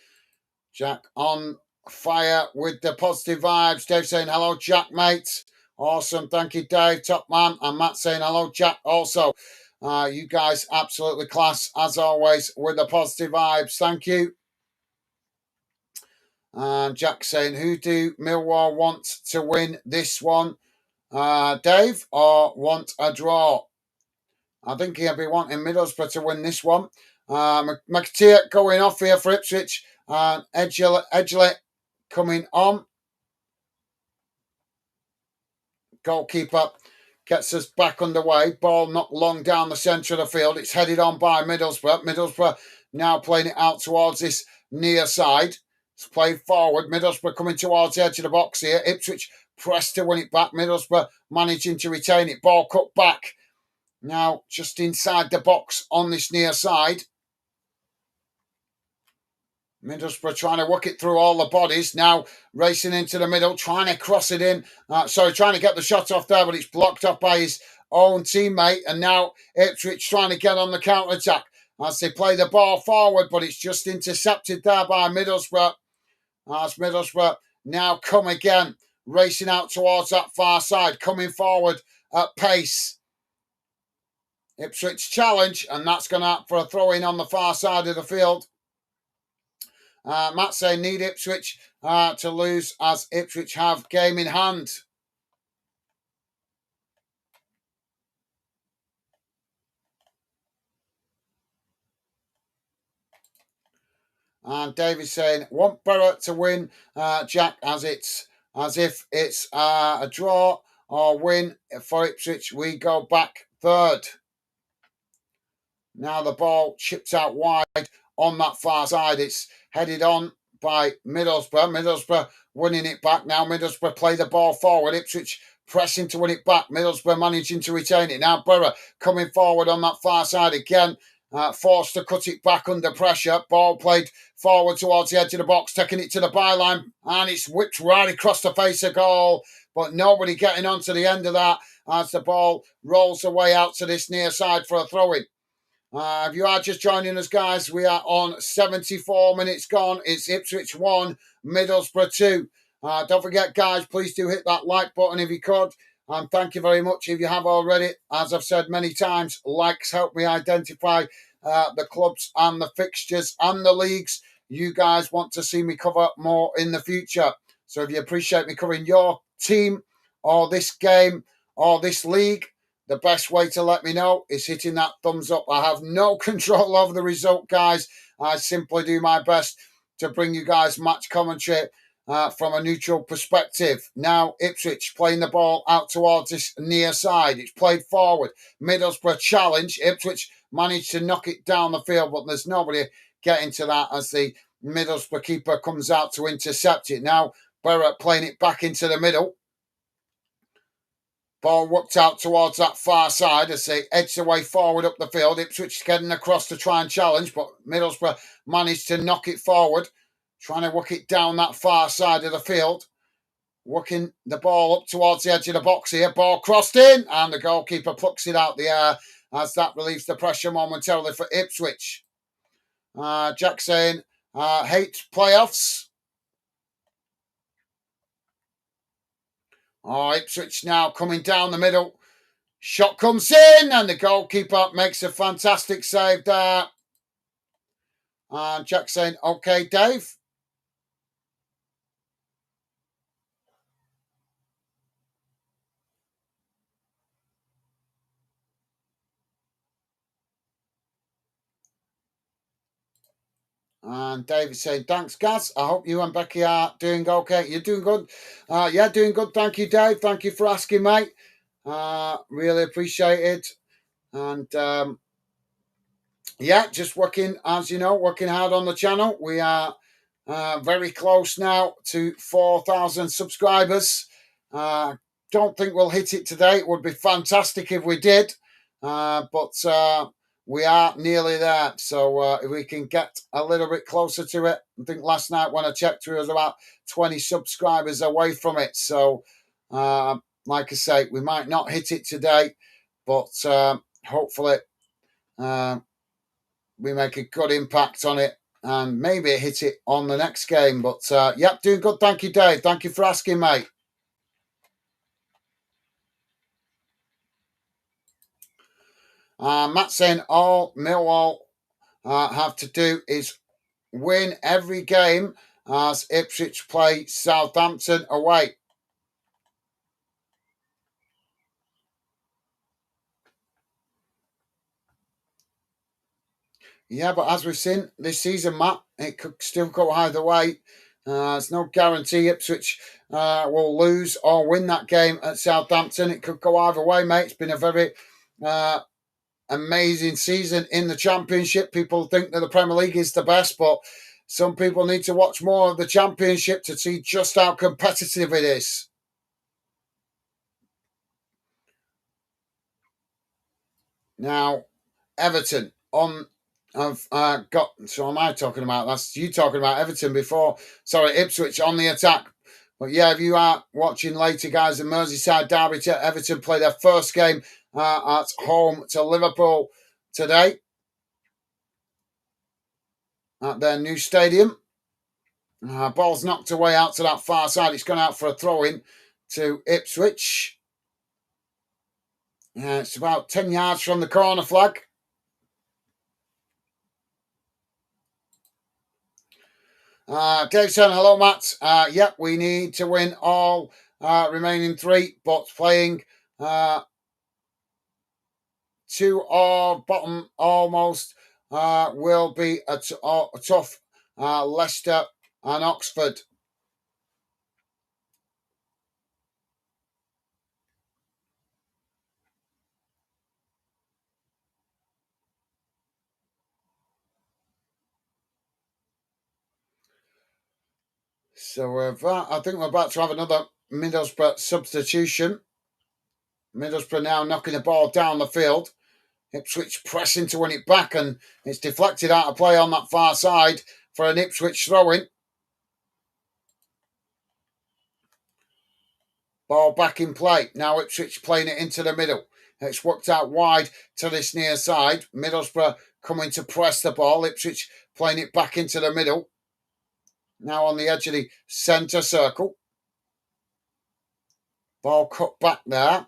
Jack on fire with the positive vibes. Dave saying, hello, Jack, mate. Awesome. Thank you, Dave. Top man. And Matt saying, hello, Jack, also. You guys absolutely class, as always, with the positive vibes. Thank you. And Jack saying, who do Millwall want to win this one? Dave, or want a draw? I think he'll be wanting Middlesbrough to win this one. McTeer going off here for Ipswich. And Edgley coming on. Goalkeeper gets us back underway. Ball not long down the centre of the field. It's headed on by Middlesbrough. Middlesbrough now playing it out towards this near side. It's played forward. Middlesbrough coming towards the edge of the box here. Ipswich pressed to win it back. Middlesbrough managing to retain it. Ball cut back. Now just inside the box on this near side. Middlesbrough trying to work it through all the bodies. Now racing into the middle, trying to cross it in. Trying to get the shot off there, but it's blocked off by his own teammate. And now Ipswich trying to get on the counter-attack as they play the ball forward, but it's just intercepted there by Middlesbrough. As Middlesbrough now come again, racing out towards that far side, coming forward at pace. Ipswich challenge, and that's gone out for a throw-in on the far side of the field. Matt saying need Ipswich to lose as Ipswich have game in hand. And David saying want Borough to win, Jack, as if it's a draw or win for Ipswich. We go back third. Now the ball chipped out wide on that far side. It's headed on by Middlesbrough. Middlesbrough winning it back. Now Middlesbrough play the ball forward. Ipswich pressing to win it back. Middlesbrough managing to retain it. Now Borough coming forward on that far side again. Forced to cut it back under pressure. Ball played forward towards the edge of the box, taking it to the byline, and it's whipped right across the face of goal. But nobody getting onto the end of that as the ball rolls away out to this near side for a throw-in. If you are just joining us, guys, we are on 74 minutes gone. It's Ipswich 1, Middlesbrough 2. Don't forget, guys, please do hit that like button if you could. And thank you very much if you have already. As I've said many times, likes help me identify the clubs and the fixtures and the leagues you guys want to see me cover more in the future. So if you appreciate me covering your team or this game or this league, the best way to let me know is hitting that thumbs up. I have no control over the result, guys. I simply do my best to bring you guys match commentary from a neutral perspective. Now, Ipswich playing the ball out towards this near side. It's played forward. Middlesbrough challenge. Ipswich managed to knock it down the field, but there's nobody getting to that as the Middlesbrough keeper comes out to intercept it. Now, Borough playing it back into the middle. Ball worked out towards that far side as they edge the way forward up the field. Ipswich getting across to try and challenge, but Middlesbrough managed to knock it forward, trying to work it down that far side of the field. Working the ball up towards the edge of the box here. Ball crossed in, and the goalkeeper plucks it out the air as that relieves the pressure momentarily for Ipswich. Jack saying, hate playoffs. Ipswich now coming down the middle. Shot comes in, and the goalkeeper makes a fantastic save there. And Jack saying, okay, Dave. And David saying, thanks, Gaz. I hope you and Becky are doing okay. You're doing good. Yeah, doing good. Thank you, Dave. Thank you for asking, mate. Really appreciate it. And yeah, just working, as you know, working hard on the channel. We are very close now to 4,000 subscribers. Don't think we'll hit it today. It would be fantastic if we did. But we are nearly there. So if we can get a little bit closer to it, I think last night when I checked, we was about 20 subscribers away from it. So, like I say, we might not hit it today, but hopefully we make a good impact on it and maybe hit it on the next game. But yep, doing good. Thank you, Dave. Thank you for asking, mate. Matt saying all Millwall have to do is win every game as Ipswich play Southampton away. Yeah, but as we've seen this season, Matt, it could still go either way. There's no guarantee Ipswich will lose or win that game at Southampton. It could go either way, mate. It's been a very uh, amazing season in the Championship. People think that the Premier League is the best, but some people need to watch more of the Championship to see just how competitive it is. Now, Everton on. I've got. So am I talking about? That's you talking about Everton before. Sorry, Ipswich on the attack. But yeah, if you are watching later, guys, the Merseyside derby, Everton play their first game at home to Liverpool today at their new stadium. Ball's knocked away out to that far side. It's gone out for a throw in to Ipswich. It's about 10 yards from the corner flag. Dave saying, hello, Matt. Yep, we need to win all remaining three, but playing two or bottom almost will be a tough Leicester and Oxford. So I think we're about to have another Middlesbrough substitution. Middlesbrough now knocking the ball down the field. Ipswich pressing to win it back, and it's deflected out of play on that far side for an Ipswich throw-in. Ball back in play. Now Ipswich playing it into the middle. It's worked out wide to this near side. Middlesbrough coming to press the ball. Ipswich playing it back into the middle. Now on the edge of the centre circle. Ball cut back there.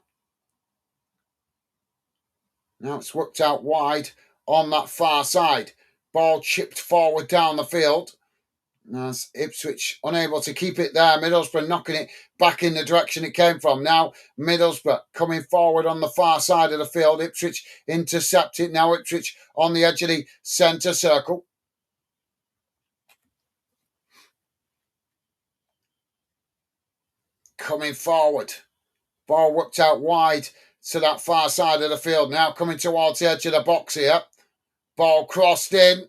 Now it's worked out wide on that far side. Ball chipped forward down the field. As Ipswich unable to keep it there. Middlesbrough knocking it back in the direction it came from. Now Middlesbrough coming forward on the far side of the field. Ipswich intercepted. Now Ipswich on the edge of the centre circle. Coming forward. Ball worked out wide to that far side of the field. Now coming towards the edge of the box here. Ball crossed in.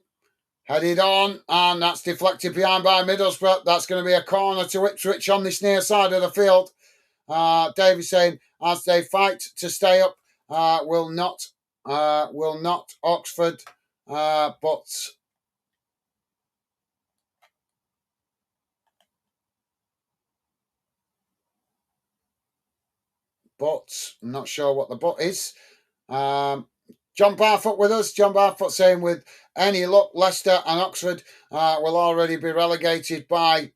Headed on, and that's deflected behind by Middlesbrough. That's going to be a corner to Ipswich on this near side of the field. Davey saying, as they fight to stay up, will not Oxford, but I'm not sure what the but is. John Barfoot with us. John Barfoot saying, with any luck, Leicester and Oxford will already be relegated by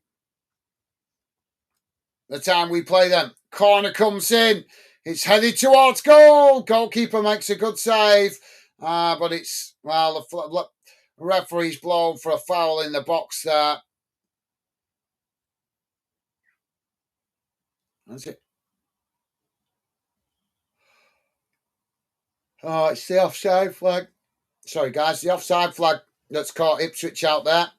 the time we play them. Corner comes in. It's headed towards goal. Goalkeeper makes a good save. But it's, well, the referee's blown for a foul in the box there. That's it. Oh, it's the offside flag. Sorry, guys, the offside flag that's caught Ipswich out there.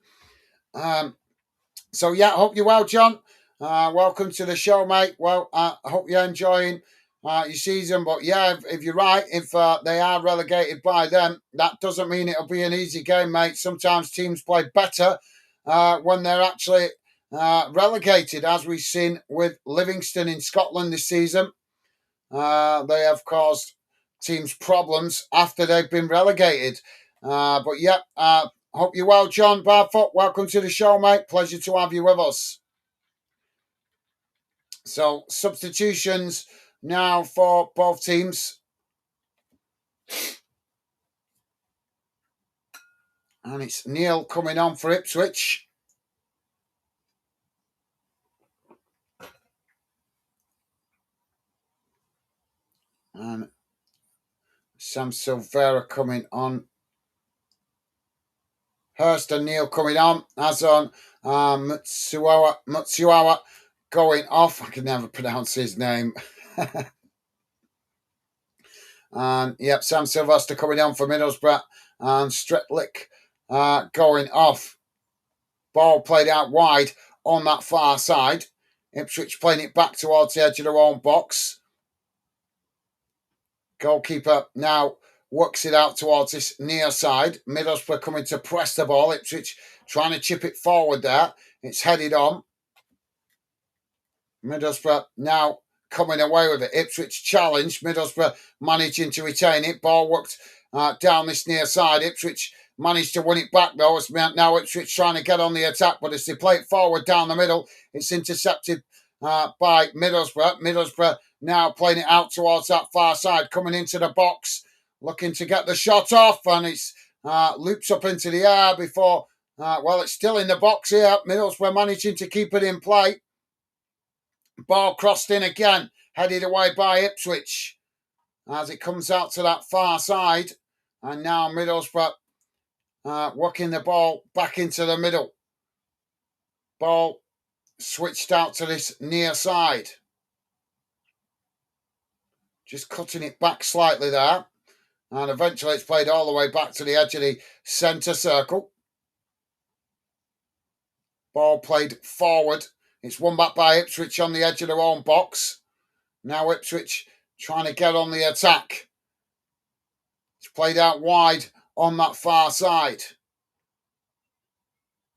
So, yeah, hope you're well, John. Welcome to the show, mate. Well, I hope you're enjoying your season. But, yeah, if you're right, if they are relegated by them, that doesn't mean it'll be an easy game, mate. Sometimes teams play better when they're actually relegated, as we've seen with Livingston in Scotland this season. They have caused teams problems after they've been relegated. But yeah, hope you're well, John Barfoot. Welcome to the show, mate. Pleasure to have you with us. So, substitutions now for both teams. And it's Neil coming on for Ipswich. And Sam Silvera coming on. Hurst and Neil coming on. As on Matsuawa going off. I can never pronounce his name. And yep, Sam Sylvester coming on for Middlesbrough. And Stretlick going off. Ball played out wide on that far side. Ipswich playing it back towards the edge of their own box. Goalkeeper now works it out towards this near side. Middlesbrough coming to press the ball. Ipswich trying to chip it forward there. It's headed on. Middlesbrough now coming away with it. Ipswich challenge. Middlesbrough managing to retain it. Ball worked down this near side. Ipswich managed to win it back though. It's now Ipswich trying to get on the attack, but as they play it forward down the middle, it's intercepted by Middlesbrough. Middlesbrough now playing it out towards that far side, coming into the box, looking to get the shot off, and it's loops up into the air before, it's still in the box here. Middlesbrough managing to keep it in play. Ball crossed in again, headed away by Ipswich as it comes out to that far side. And now Middlesbrough working the ball back into the middle. Ball switched out to this near side. Just cutting it back slightly there. And eventually it's played all the way back to the edge of the centre circle. Ball played forward. It's won back by Ipswich on the edge of their own box. Now Ipswich trying to get on the attack. It's played out wide on that far side.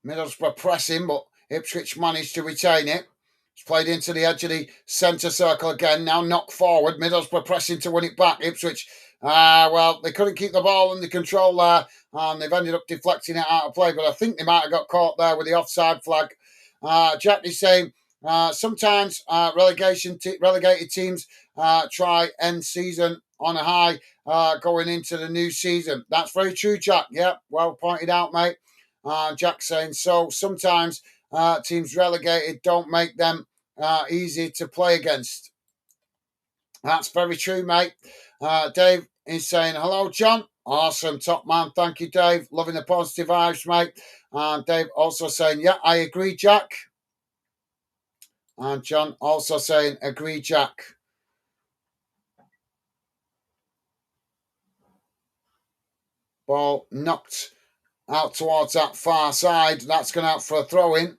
Middlesbrough pressing, but Ipswich managed to retain it. It's played into the edge of the centre circle again. Now knocked forward. Middlesbrough pressing to win it back. Ipswich, they couldn't keep the ball under control there, and they've ended up deflecting it out of play. But I think they might have got caught there with the offside flag. Jack is saying sometimes relegated teams try end season on a high going into the new season. That's very true, Jack. Yeah, well pointed out, mate. Jack saying so sometimes teams relegated don't make them easy to play against. That's very true, mate. Dave is saying, hello, John. Awesome, top man. Thank you, Dave. Loving the positive vibes, mate. And Dave also saying, yeah, I agree, Jack. And John also saying, agree, Jack. Ball knocked out towards that far side. That's gone out for a throw-in.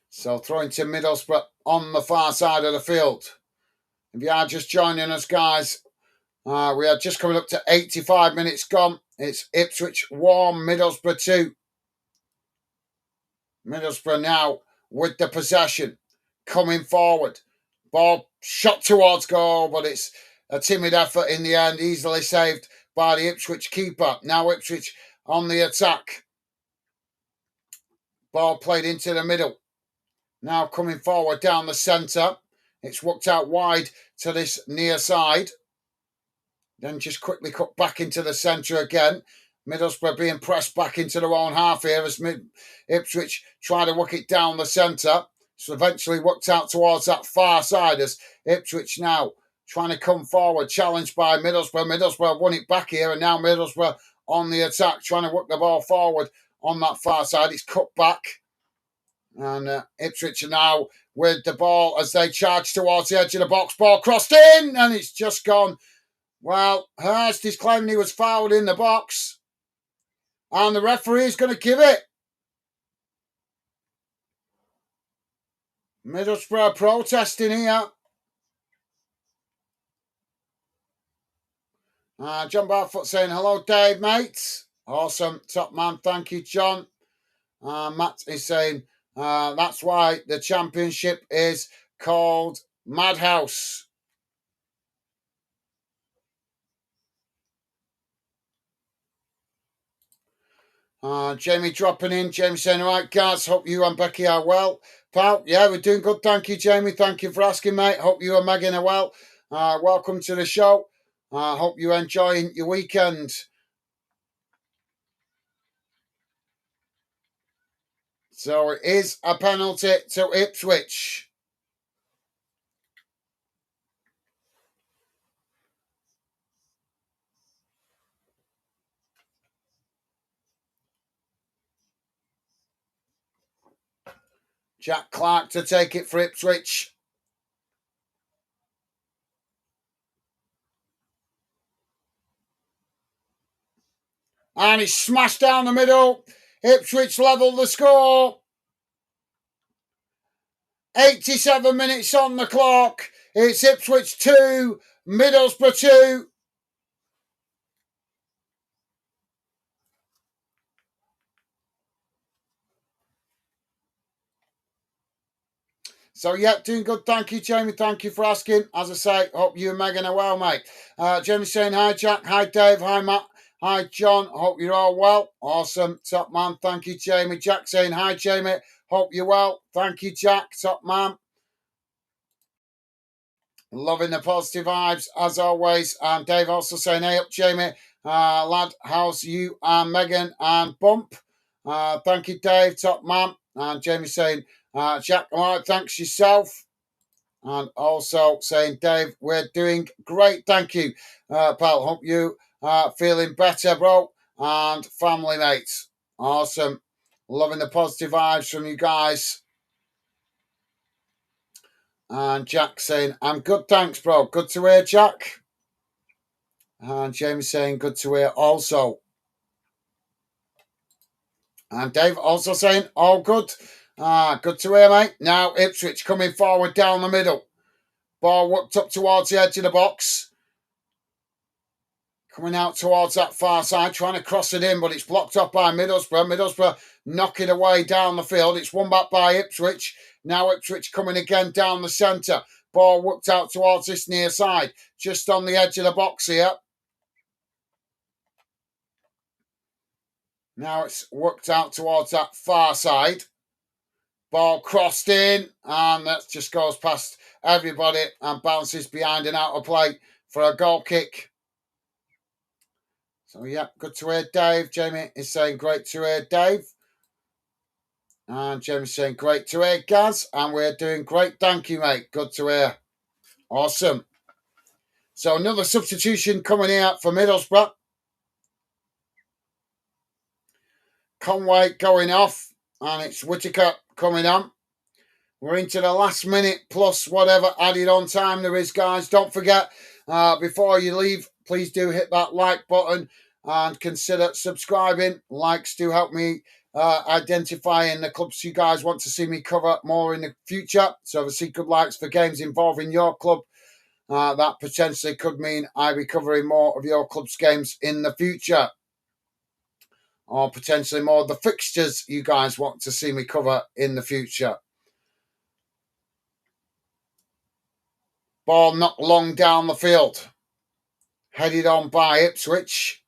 So throwing to Middlesbrough on the far side of the field. If you are just joining us, guys, we are just coming up to 85 minutes gone. It's Ipswich 1, Middlesbrough 2. Middlesbrough now with the possession, coming forward. Ball shot towards goal, but it's a timid effort in the end, easily saved by the Ipswich keeper. Now Ipswich on the attack. Ball played into the middle. Now coming forward down the centre. It's worked out wide to this near side. Then just quickly cut back into the centre again. Middlesbrough being pressed back into their own half here as Ipswich try to work it down the centre. So eventually worked out towards that far side as Ipswich now trying to come forward. Challenged by Middlesbrough. Middlesbrough won it back here, and now Middlesbrough on the attack trying to work the ball forward on that far side. It's cut back. And Ipswich are now with the ball as they charge towards the edge of the box. Ball crossed in, and it's just gone. Well, Hurst is claiming he was fouled in the box. And the referee is going to give it. Middlesbrough protesting here. John Barfoot saying, hello, Dave, mates. Awesome. Top man. Thank you, John. Matt is saying that's why the championship is called Madhouse. Jamie dropping in. Jamie saying, all right, guys, hope you and Becky are well. Pal, yeah, we're doing good. Thank you, Jamie. Thank you for asking, mate. Hope you and Megan are well. Welcome to the show. Hope you're enjoying your weekend. So it is a penalty to Ipswich. Jack Clark to take it for Ipswich. And he's smashed down the middle. Ipswich level the score. 87 minutes on the clock. It's Ipswich 2, Middlesbrough 2. So, yeah, doing good. Thank you, Jamie. Thank you for asking. As I say, hope you and Megan are well, mate. Jamie saying, hi, Jack. Hi, Dave. Hi, Matt. Hi, John. Hope you're all well. Awesome. Top man. Thank you, Jamie. Jack saying, hi, Jamie. Hope you're well. Thank you, Jack. Top man. Loving the positive vibes, as always. And Dave also saying, hey up, Jamie. Lad, how's you and Megan and Bump? Thank you, Dave. Top man. And Jamie saying, Jack, all right, thanks yourself. And also saying, Dave, we're doing great. Thank you, pal. Hope you are feeling better, bro. And family mates. Awesome. Loving the positive vibes from you guys. And Jack saying, I'm good, thanks, bro. Good to hear, Jack. And James saying, good to hear also. And Dave also saying, all good. Good to hear, mate. Now Ipswich coming forward down the middle. Ball worked up towards the edge of the box. Coming out towards that far side, trying to cross it in, but it's blocked off by Middlesbrough. Middlesbrough knocking away down the field. It's won back by Ipswich. Now Ipswich coming again down the centre. Ball worked out towards this near side, just on the edge of the box here. Now it's worked out towards that far side. Ball crossed in, and that just goes past everybody and bounces behind and out of play for a goal kick. So, yeah, good to hear, Dave. Jamie is saying, great to hear, Dave. And Jamie's saying, great to hear, Gaz. And we're doing great. Thank you, mate. Good to hear. Awesome. So, another substitution coming out for Middlesbrough. Conway going off, and it's Whittaker coming on. We're into the last minute plus whatever added on time there is, guys. Don't forget, before you leave, please do hit that like button and consider subscribing. Likes do help me identifying the clubs you guys want to see me cover more in the future. So if I see good likes for games involving your club, that potentially could mean I be covering more of your club's games in the future. Or potentially more of the fixtures you guys want to see me cover in the future. Ball not long down the field. Headed on by Ipswich.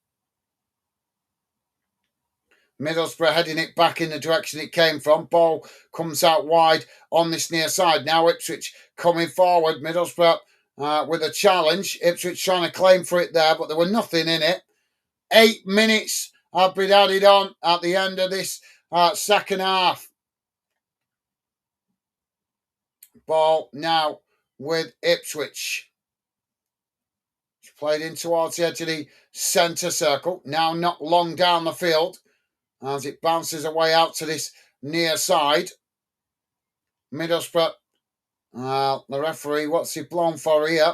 Middlesbrough heading it back in the direction it came from. Ball comes out wide on this near side. Now Ipswich coming forward. Middlesbrough with a challenge. Ipswich trying to claim for it there, but there was nothing in it. 8 minutes have been added on at the end of this second half. Ball now with Ipswich. It's played in towards the edge of the centre circle. Now not long down the field as it bounces away out to this near side. Middlesbrough, the referee, what's he blown for here?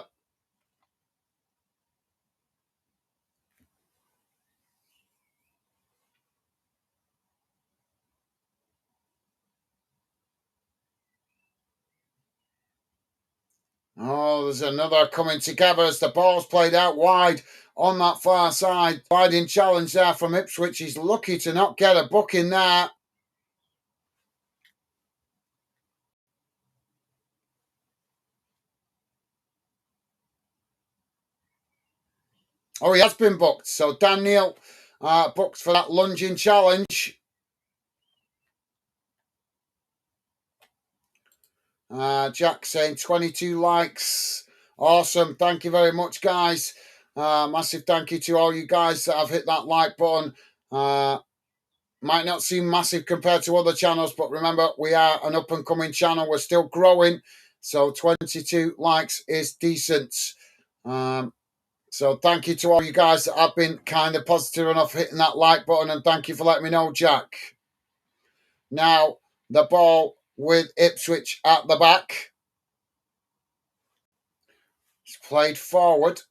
Oh, there's another coming together as the ball's played out wide on that far side. Sliding challenge there from Ipswich. He's lucky to not get a booking there. Oh, he has been booked. So Daniel booked for that lunging challenge. Jack saying 22 likes. Awesome. Thank you very much, guys. Massive thank you to all you guys that have hit that like button. Might not seem massive compared to other channels, but remember, we are an up and coming channel. We're still growing. So 22 likes is decent. So thank you to all you guys that have been kind of positive enough hitting that like button. And thank you for letting me know, Jack. Now, the ball with Ipswich at the back. It's played forward.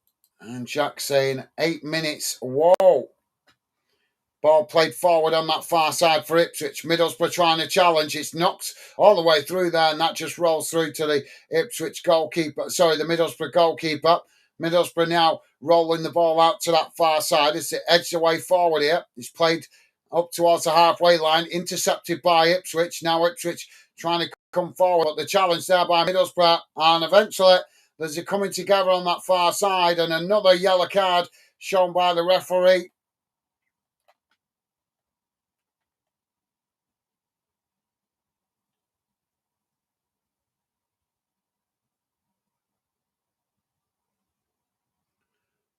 And Jack saying 8 minutes. Whoa. Ball played forward on that far side for Ipswich. Middlesbrough trying to challenge. It's knocked all the way through there, and that just rolls through to the Ipswich goalkeeper. Sorry, the Middlesbrough goalkeeper. Middlesbrough now rolling the ball out to that far side. It's edged away forward here. It's played up towards the halfway line, intercepted by Ipswich. Now Ipswich trying to come forward, but the challenge there by Middlesbrough, and eventually there's a coming together on that far side, and another yellow card shown by the referee.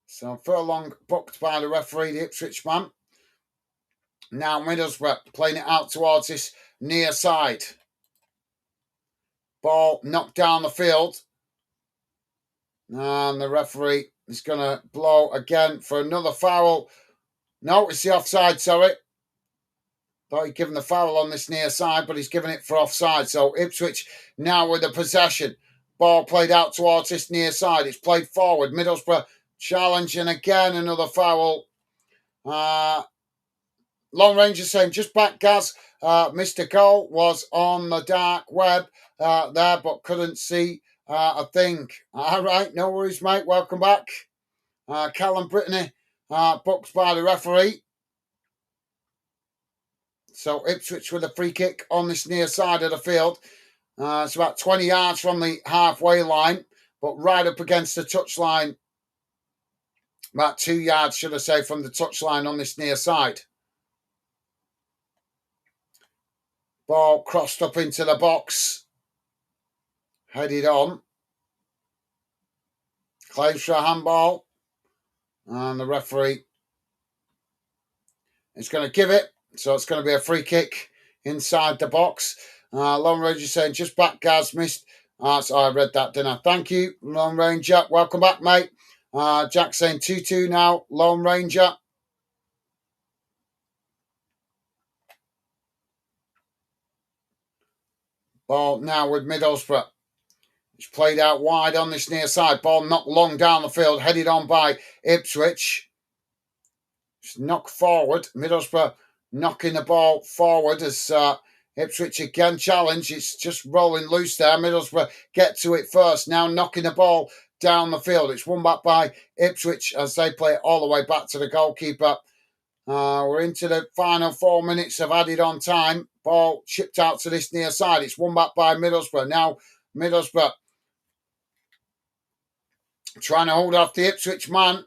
So Furlong booked by the referee, the Ipswich man. Now Middlesbrough playing it out towards this near side. Ball knocked down the field. And the referee is going to blow again for another foul. No, it's the offside, sorry. Thought he'd given the foul on this near side, but he's given it for offside. So Ipswich now with the possession. Ball played out towards this near side. It's played forward. Middlesbrough challenging again, another foul. Long Ranger saying, just back, Gaz. Mr. Goal was on the dark web there, but couldn't see a thing. All right, no worries, mate. Welcome back. Callum Brittany booked by the referee. So Ipswich with a free kick on this near side of the field. It's about 20 yards from the halfway line, but right up against the touchline. About 2 yards, should I say, from the touchline on this near side. Ball crossed up into the box. Headed on. Claims for a handball. And the referee is going to give it. So it's going to be a free kick inside the box. Long Ranger saying, just back, Gaz, missed. So I read that, didn't I? Thank you, Long Ranger. Welcome back, mate. Jack saying 2-2 now. Long Ranger. Ball now with Middlesbrough. It's played out wide on this near side. Ball knocked long down the field, headed on by Ipswich. It's knocked forward. Middlesbrough knocking the ball forward as Ipswich again challenge. It's just rolling loose there. Middlesbrough get to it first. Now knocking the ball down the field. It's won back by Ipswich as they play it all the way back to the goalkeeper. We're into the final 4 minutes of added on time. Ball chipped out to this near side. It's won back by Middlesbrough. Now Middlesbrough trying to hold off the Ipswich man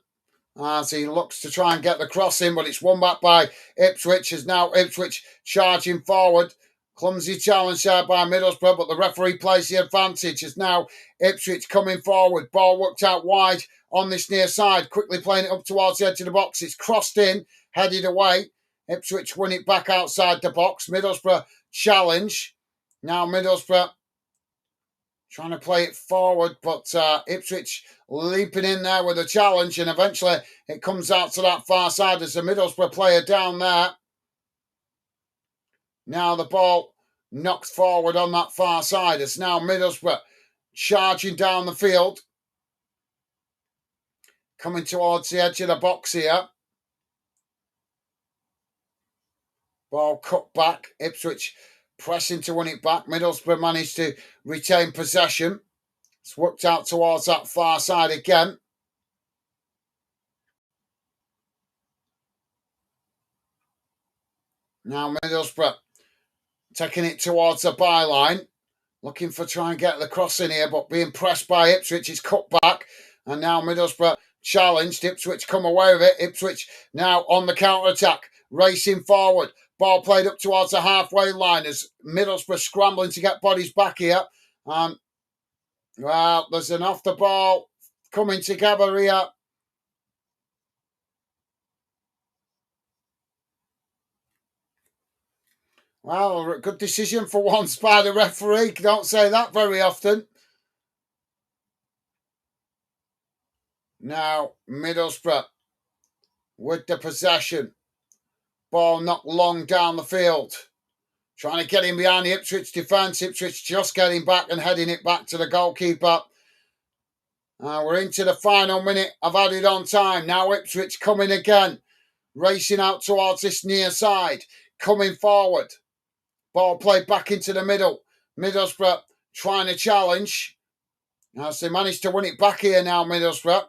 as he looks to try and get the cross in, but it's won back by Ipswich. As now Ipswich charging forward. Clumsy challenge there by Middlesbrough, but the referee plays the advantage. As now Ipswich coming forward. Ball worked out wide on this near side. Quickly playing it up towards the edge of the box. It's crossed in, headed away. Ipswich win it back outside the box. Middlesbrough challenge. Now Middlesbrough trying to play it forward, but Ipswich leaping in there with a challenge, and eventually it comes out to that far side as the Middlesbrough player down there. Now the ball knocked forward on that far side. It's now Middlesbrough charging down the field, coming towards the edge of the box here. Ball cut back. Ipswich pressing to win it back. Middlesbrough managed to retain possession. It's worked out towards that far side again. Now Middlesbrough taking it towards the byline. Looking for try and get the cross in here, but being pressed by Ipswich. It's cut back. And now Middlesbrough challenged. Ipswich come away with it. Ipswich now on the counter-attack, racing forward. Ball played up towards the halfway line as Middlesbrough scrambling to get bodies back here. Well, there's an off the ball coming together here. Well, good decision for once by the referee. Don't say that very often. Now, Middlesbrough with the possession. Ball knocked long down the field. Trying to get in behind the Ipswich defence. Ipswich just getting back and heading it back to the goalkeeper. We're into the final minute of added on time. Now Ipswich coming again. Racing out towards this near side. Coming forward. Ball played back into the middle. Middlesbrough trying to challenge. As they managed to win it back here now, Middlesbrough.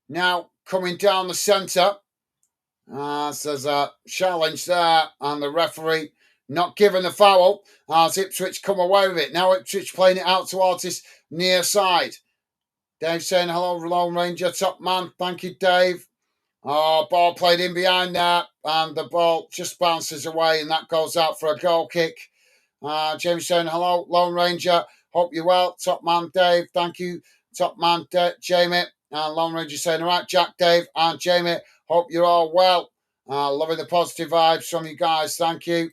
Now coming down the centre. There's a challenge there, and the referee not giving the foul as Ipswich come away with it. Now Ipswich playing it out towards this near side. Dave saying hello, Lone Ranger, top man. Thank you, Dave. Ball played in behind there, and the ball just bounces away, and that goes out for a goal kick. Jamie saying hello, Lone Ranger. Hope you're well, top man, Dave. Thank you, top man, Jamie. And Lone Ranger saying, all right, Jack, Dave, and Jamie. Hope you're all well. Loving the positive vibes from you guys. Thank you.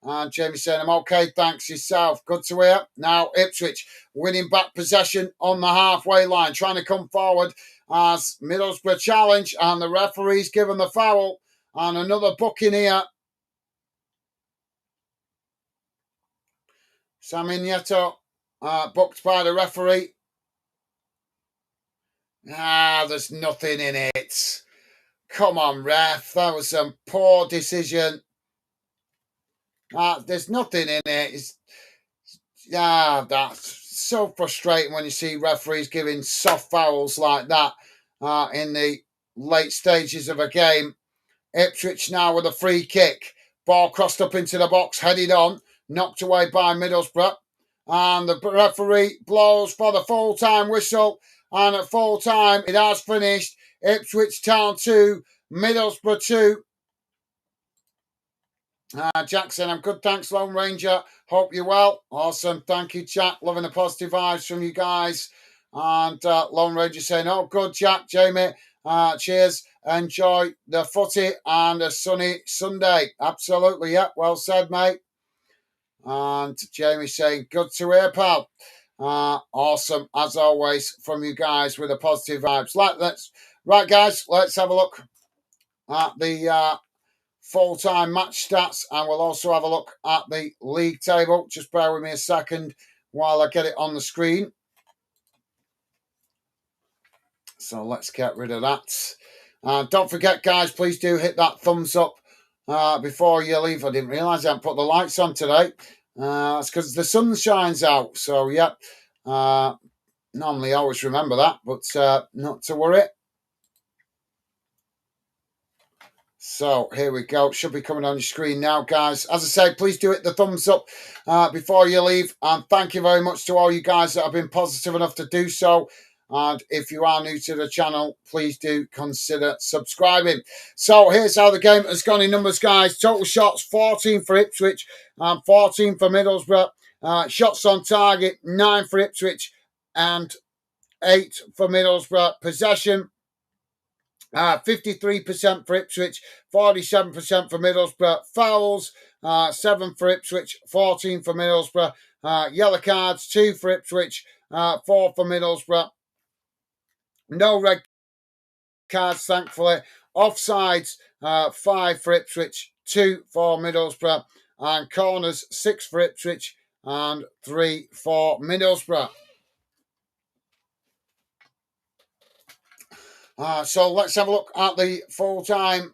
And Jamie saying, I'm okay. Thanks yourself. Good to hear. Now Ipswich winning back possession on the halfway line. Trying to come forward as Middlesbrough challenge. And the referee's given the foul. And another booking here. Sammy Nieto booked by the referee. There's nothing in it. Come on, ref. That was some poor decision. There's nothing in it. That's so frustrating when you see referees giving soft fouls like that in the late stages of a game. Ipswich now with a free kick. Ball crossed up into the box, headed on, knocked away by Middlesbrough. And the referee blows for the full-time whistle. And at full-time, it has finished. Ipswich Town 2, Middlesbrough 2. Jackson, I'm good, thanks, Lone Ranger. Hope you're well. Awesome, thank you, Jack. Loving the positive vibes from you guys. And Lone Ranger saying, oh, good, Jack, Jamie. Cheers. Enjoy the footy and a sunny Sunday. Absolutely, yeah, well said, mate. And Jamie saying, good to hear, pal. Awesome, as always, from you guys with the positive vibes. Right, guys, let's have a look at the full-time match stats, and we'll also have a look at the league table. Just bear with me a second while I get it on the screen. So let's get rid of that. Don't forget, guys, please do hit that thumbs up before you leave. I didn't realise I hadn't put the lights on today. It's because the sun shines out. So, yeah, normally I always remember that, but not to worry. So here we go. Should be coming on your screen now, guys. As I say, please do hit the thumbs up before you leave. And thank you very much to all you guys that have been positive enough to do so. And if you are new to the channel, please do consider subscribing. So here's how the game has gone in numbers, guys. Total shots, 14 for Ipswich and 14 for Middlesbrough. Shots on target, 9 for Ipswich and 8 for Middlesbrough. Possession, 53% for Ipswich, 47% for Middlesbrough. Fouls, 7 for Ipswich, 14 for Middlesbrough. Yellow cards, 2 for Ipswich, 4 for Middlesbrough. No red cards, thankfully. Offsides, 5 for Ipswich, 2 for Middlesbrough. And corners, 6 for Ipswich and 3 for Middlesbrough. So let's have a look at the full-time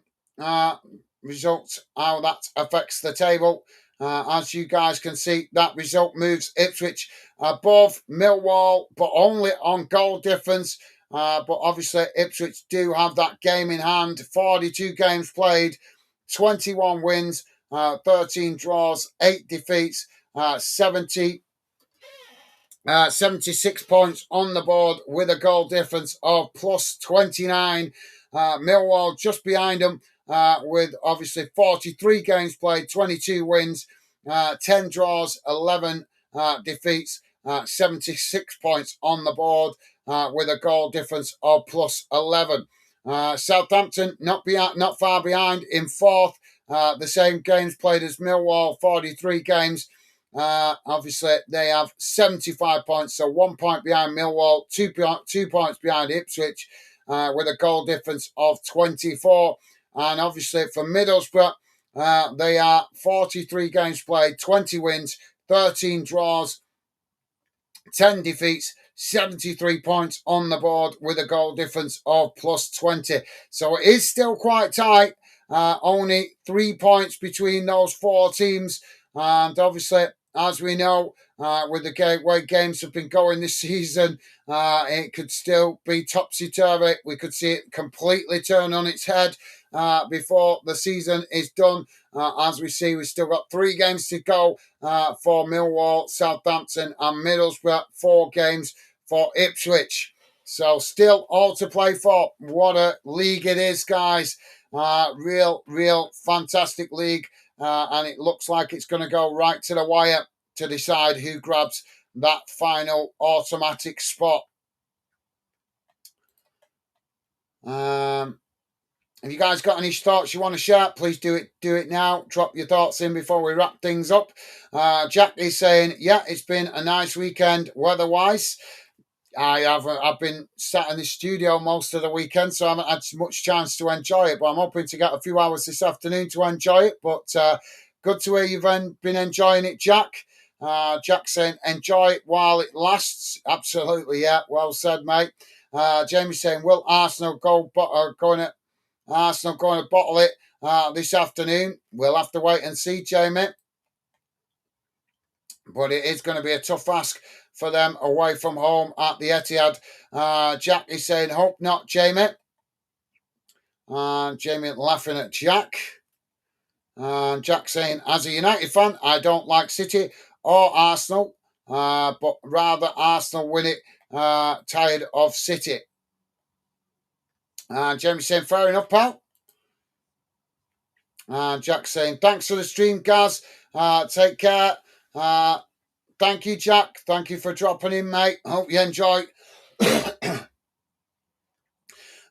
results, how that affects the table. As you guys can see, that result moves Ipswich above Millwall, but only on goal difference. But obviously, Ipswich do have that game in hand. 42 games played, 21 wins, 13 draws, 8 defeats, 70 76 points on the board with a goal difference of plus 29. Millwall just behind them with obviously 43 games played, 22 wins, 10 draws, 11 defeats, 76 points on the board with a goal difference of plus 11. Southampton not far behind in fourth. The same games played as Millwall, 43 games. Obviously, they have 75 points, so 1 point behind Millwall, 2 points behind Ipswich, with a goal difference of 24. And obviously, for Middlesbrough, they are 43 games played, 20 wins, 13 draws, 10 defeats, 73 points on the board with a goal difference of plus 20. So it is still quite tight. Only 3 points between those four teams. And obviously, as we know, with the way games have been going this season, it could still be topsy-turvy. We could see it completely turn on its head before the season is done. As we see, we've still got 3 games to go for Millwall, Southampton and Middlesbrough, 4 games for Ipswich. So still all to play for. What a league it is, guys. Real fantastic league. And it looks like it's going to go right to the wire to decide who grabs that final automatic spot. Have you guys got any thoughts you want to share? Please do it now. Drop your thoughts in before we wrap things up. Jack is saying, yeah, it's been a nice weekend weather-wise. I've been sat in the studio most of the weekend, so I haven't had much chance to enjoy it. But I'm hoping to get a few hours this afternoon to enjoy it. But good to hear you've been enjoying it, Jack. Jack saying, enjoy it while it lasts. Absolutely, yeah. Well said, mate. Jamie saying, will Arsenal going to bottle it this afternoon? We'll have to wait and see, Jamie. But it is going to be a tough ask for them away from home at the Etihad. Jack is saying, hope not, Jamie. Jamie laughing at Jack. Jack saying, as a United fan, I don't like City or Arsenal, but rather Arsenal win it. Tired of City. Jamie saying, fair enough, pal. Jack saying, thanks for the stream, Gaz. Take care. Thank you, Jack. Thank you for dropping in, mate. Hope you enjoy.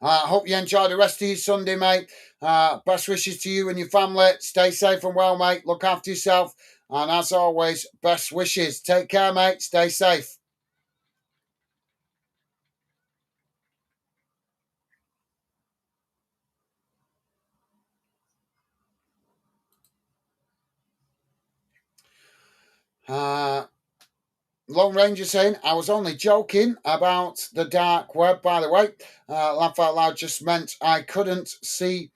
Hope you enjoy the rest of your Sunday, mate. Best wishes to you and your family. Stay safe and well, mate. Look after yourself. And as always, best wishes. Take care, mate. Stay safe. Lone Ranger saying, I was only joking about the dark web, by the way. Laugh out loud just meant I couldn't see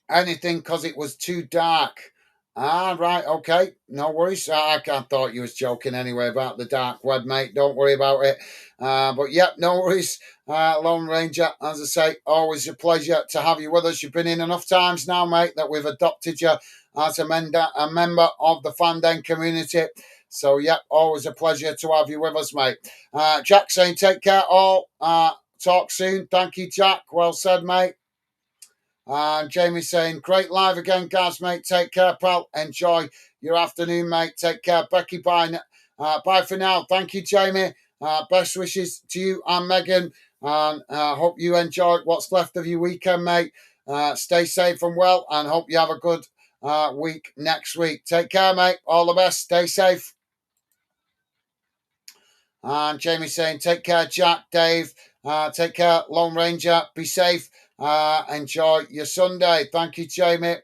anything because it was too dark. Right, okay, no worries. I thought you was joking anyway about the dark web, mate. Don't worry about it. But yeah, no worries, Lone Ranger. As I say, always a pleasure to have you with us. You've been in enough times now, mate, that we've adopted you as a member of the Fanden community. So yeah, always a pleasure to have you with us, mate. Jack saying, take care all. Talk soon. Thank you, Jack. Well said, mate. Jamie saying, great live again, Gaz, mate. Take care, pal. Enjoy your afternoon, mate. Take care. Becky, bye. Bye for now. Thank you, Jamie. Best wishes to you and Megan. And hope you enjoyed what's left of your weekend, mate. Stay safe and well, and hope you have a good week next week. Take care, mate. All the best. Stay safe. And Jamie saying, take care, Jack, Dave. Take care, Lone Ranger. Be safe. Enjoy your Sunday. Thank you, Jamie.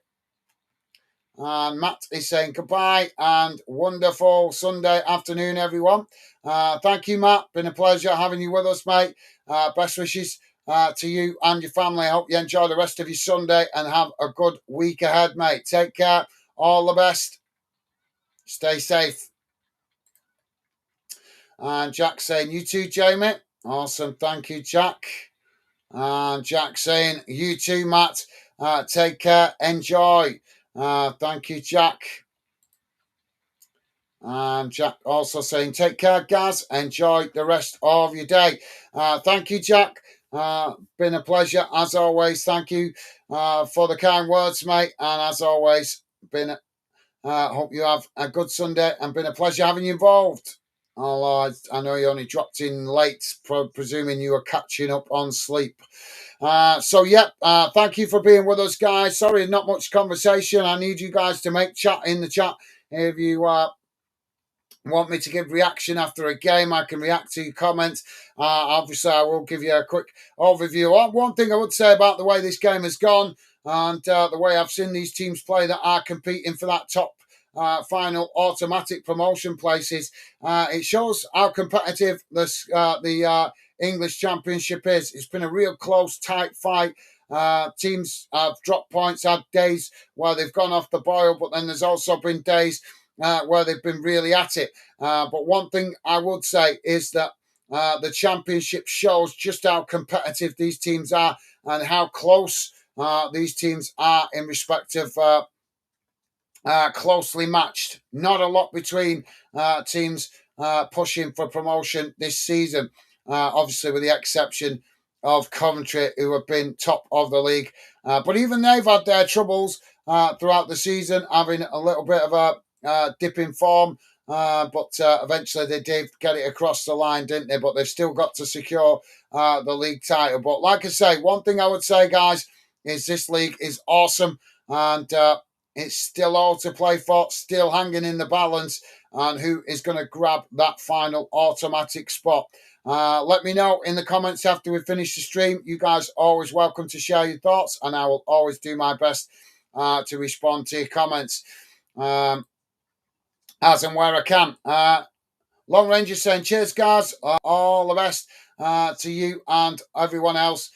And Matt is saying goodbye and wonderful Sunday afternoon, everyone. Thank you, Matt. Been a pleasure having you with us, mate. Best wishes to you and your family. I hope you enjoy the rest of your Sunday and have a good week ahead, mate. Take care. All the best. Stay safe. And Jack saying, you too, Jamie. Awesome. Thank you, Jack. And Jack saying, you too, Matt. Take care. Enjoy. Thank you, Jack. And Jack also saying, take care, Gaz. Enjoy the rest of your day. Thank you, Jack. Been a pleasure, as always. Thank you for the kind words, mate. And as always, been hope you have a good Sunday and been a pleasure having you involved. I know you only dropped in late, presuming you were catching up on sleep. Thank you for being with us, guys. Sorry, not much conversation. I need you guys to make chat in the chat if you want me to give reaction after a game. I can react to your comments. Obviously, I will give you a quick overview. One thing I would say about the way this game has gone and the way I've seen these teams play that are competing for that top final automatic promotion places, it shows how competitive the English Championship is. It's been a real close, tight fight. Teams have dropped points, had days where they've gone off the boil, but then there's also been days where they've been really at it. But one thing I would say is that the championship shows just how competitive these teams are and how close these teams are in respect of closely matched. Not a lot between teams pushing for promotion this season, obviously with the exception of Coventry, who have been top of the league. But even they've had their troubles throughout the season, having a little bit of a dip in form. But eventually they did get it across the line, didn't they? But they've still got to secure the league title. But like I say, one thing I would say, guys, is this league is awesome. And it's still all to play for, still hanging in the balance. And who is going to grab that final automatic spot? Let me know in the comments after we finish the stream. You guys are always welcome to share your thoughts, and I will always do my best to respond to your comments as and where I can. Long Ranger saying, cheers, guys. All the best to you and everyone else.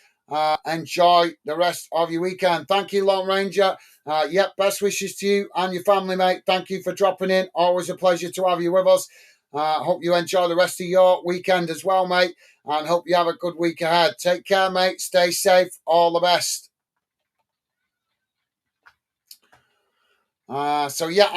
Enjoy the rest of your weekend. Thank you, Long Ranger. Best wishes to you and your family, mate. Thank you for dropping in. Always a pleasure to have you with us. Hope you enjoy the rest of your weekend as well, mate. And hope you have a good week ahead. Take care, mate. Stay safe. All the best. I'm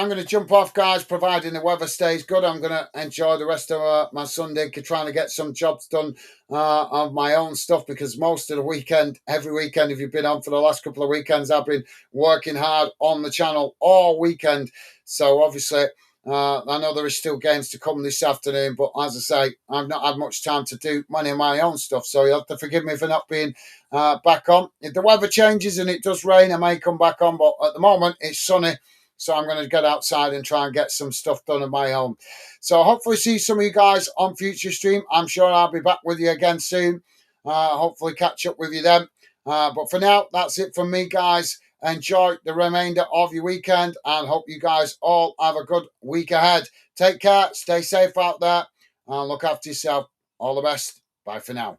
going to jump off, guys, providing the weather stays good. I'm going to enjoy the rest of my Sunday, trying to get some jobs done of my own stuff, because most of the weekend, every weekend, if you've been on for the last couple of weekends, I've been working hard on the channel all weekend. So obviously, I know there is still games to come this afternoon, but as I say, I've not had much time to do many of my own stuff. So you'll have to forgive me for not being back on. If the weather changes and it does rain, I may come back on, but at the moment, it's sunny. So I'm going to get outside and try and get some stuff done of my own. So hopefully see some of you guys on future stream. I'm sure I'll be back with you again soon. Hopefully catch up with you then. But for now, that's it from me, guys. Enjoy the remainder of your weekend and hope you guys all have a good week ahead. Take care. Stay safe out there and look after yourself. All the best. Bye for now.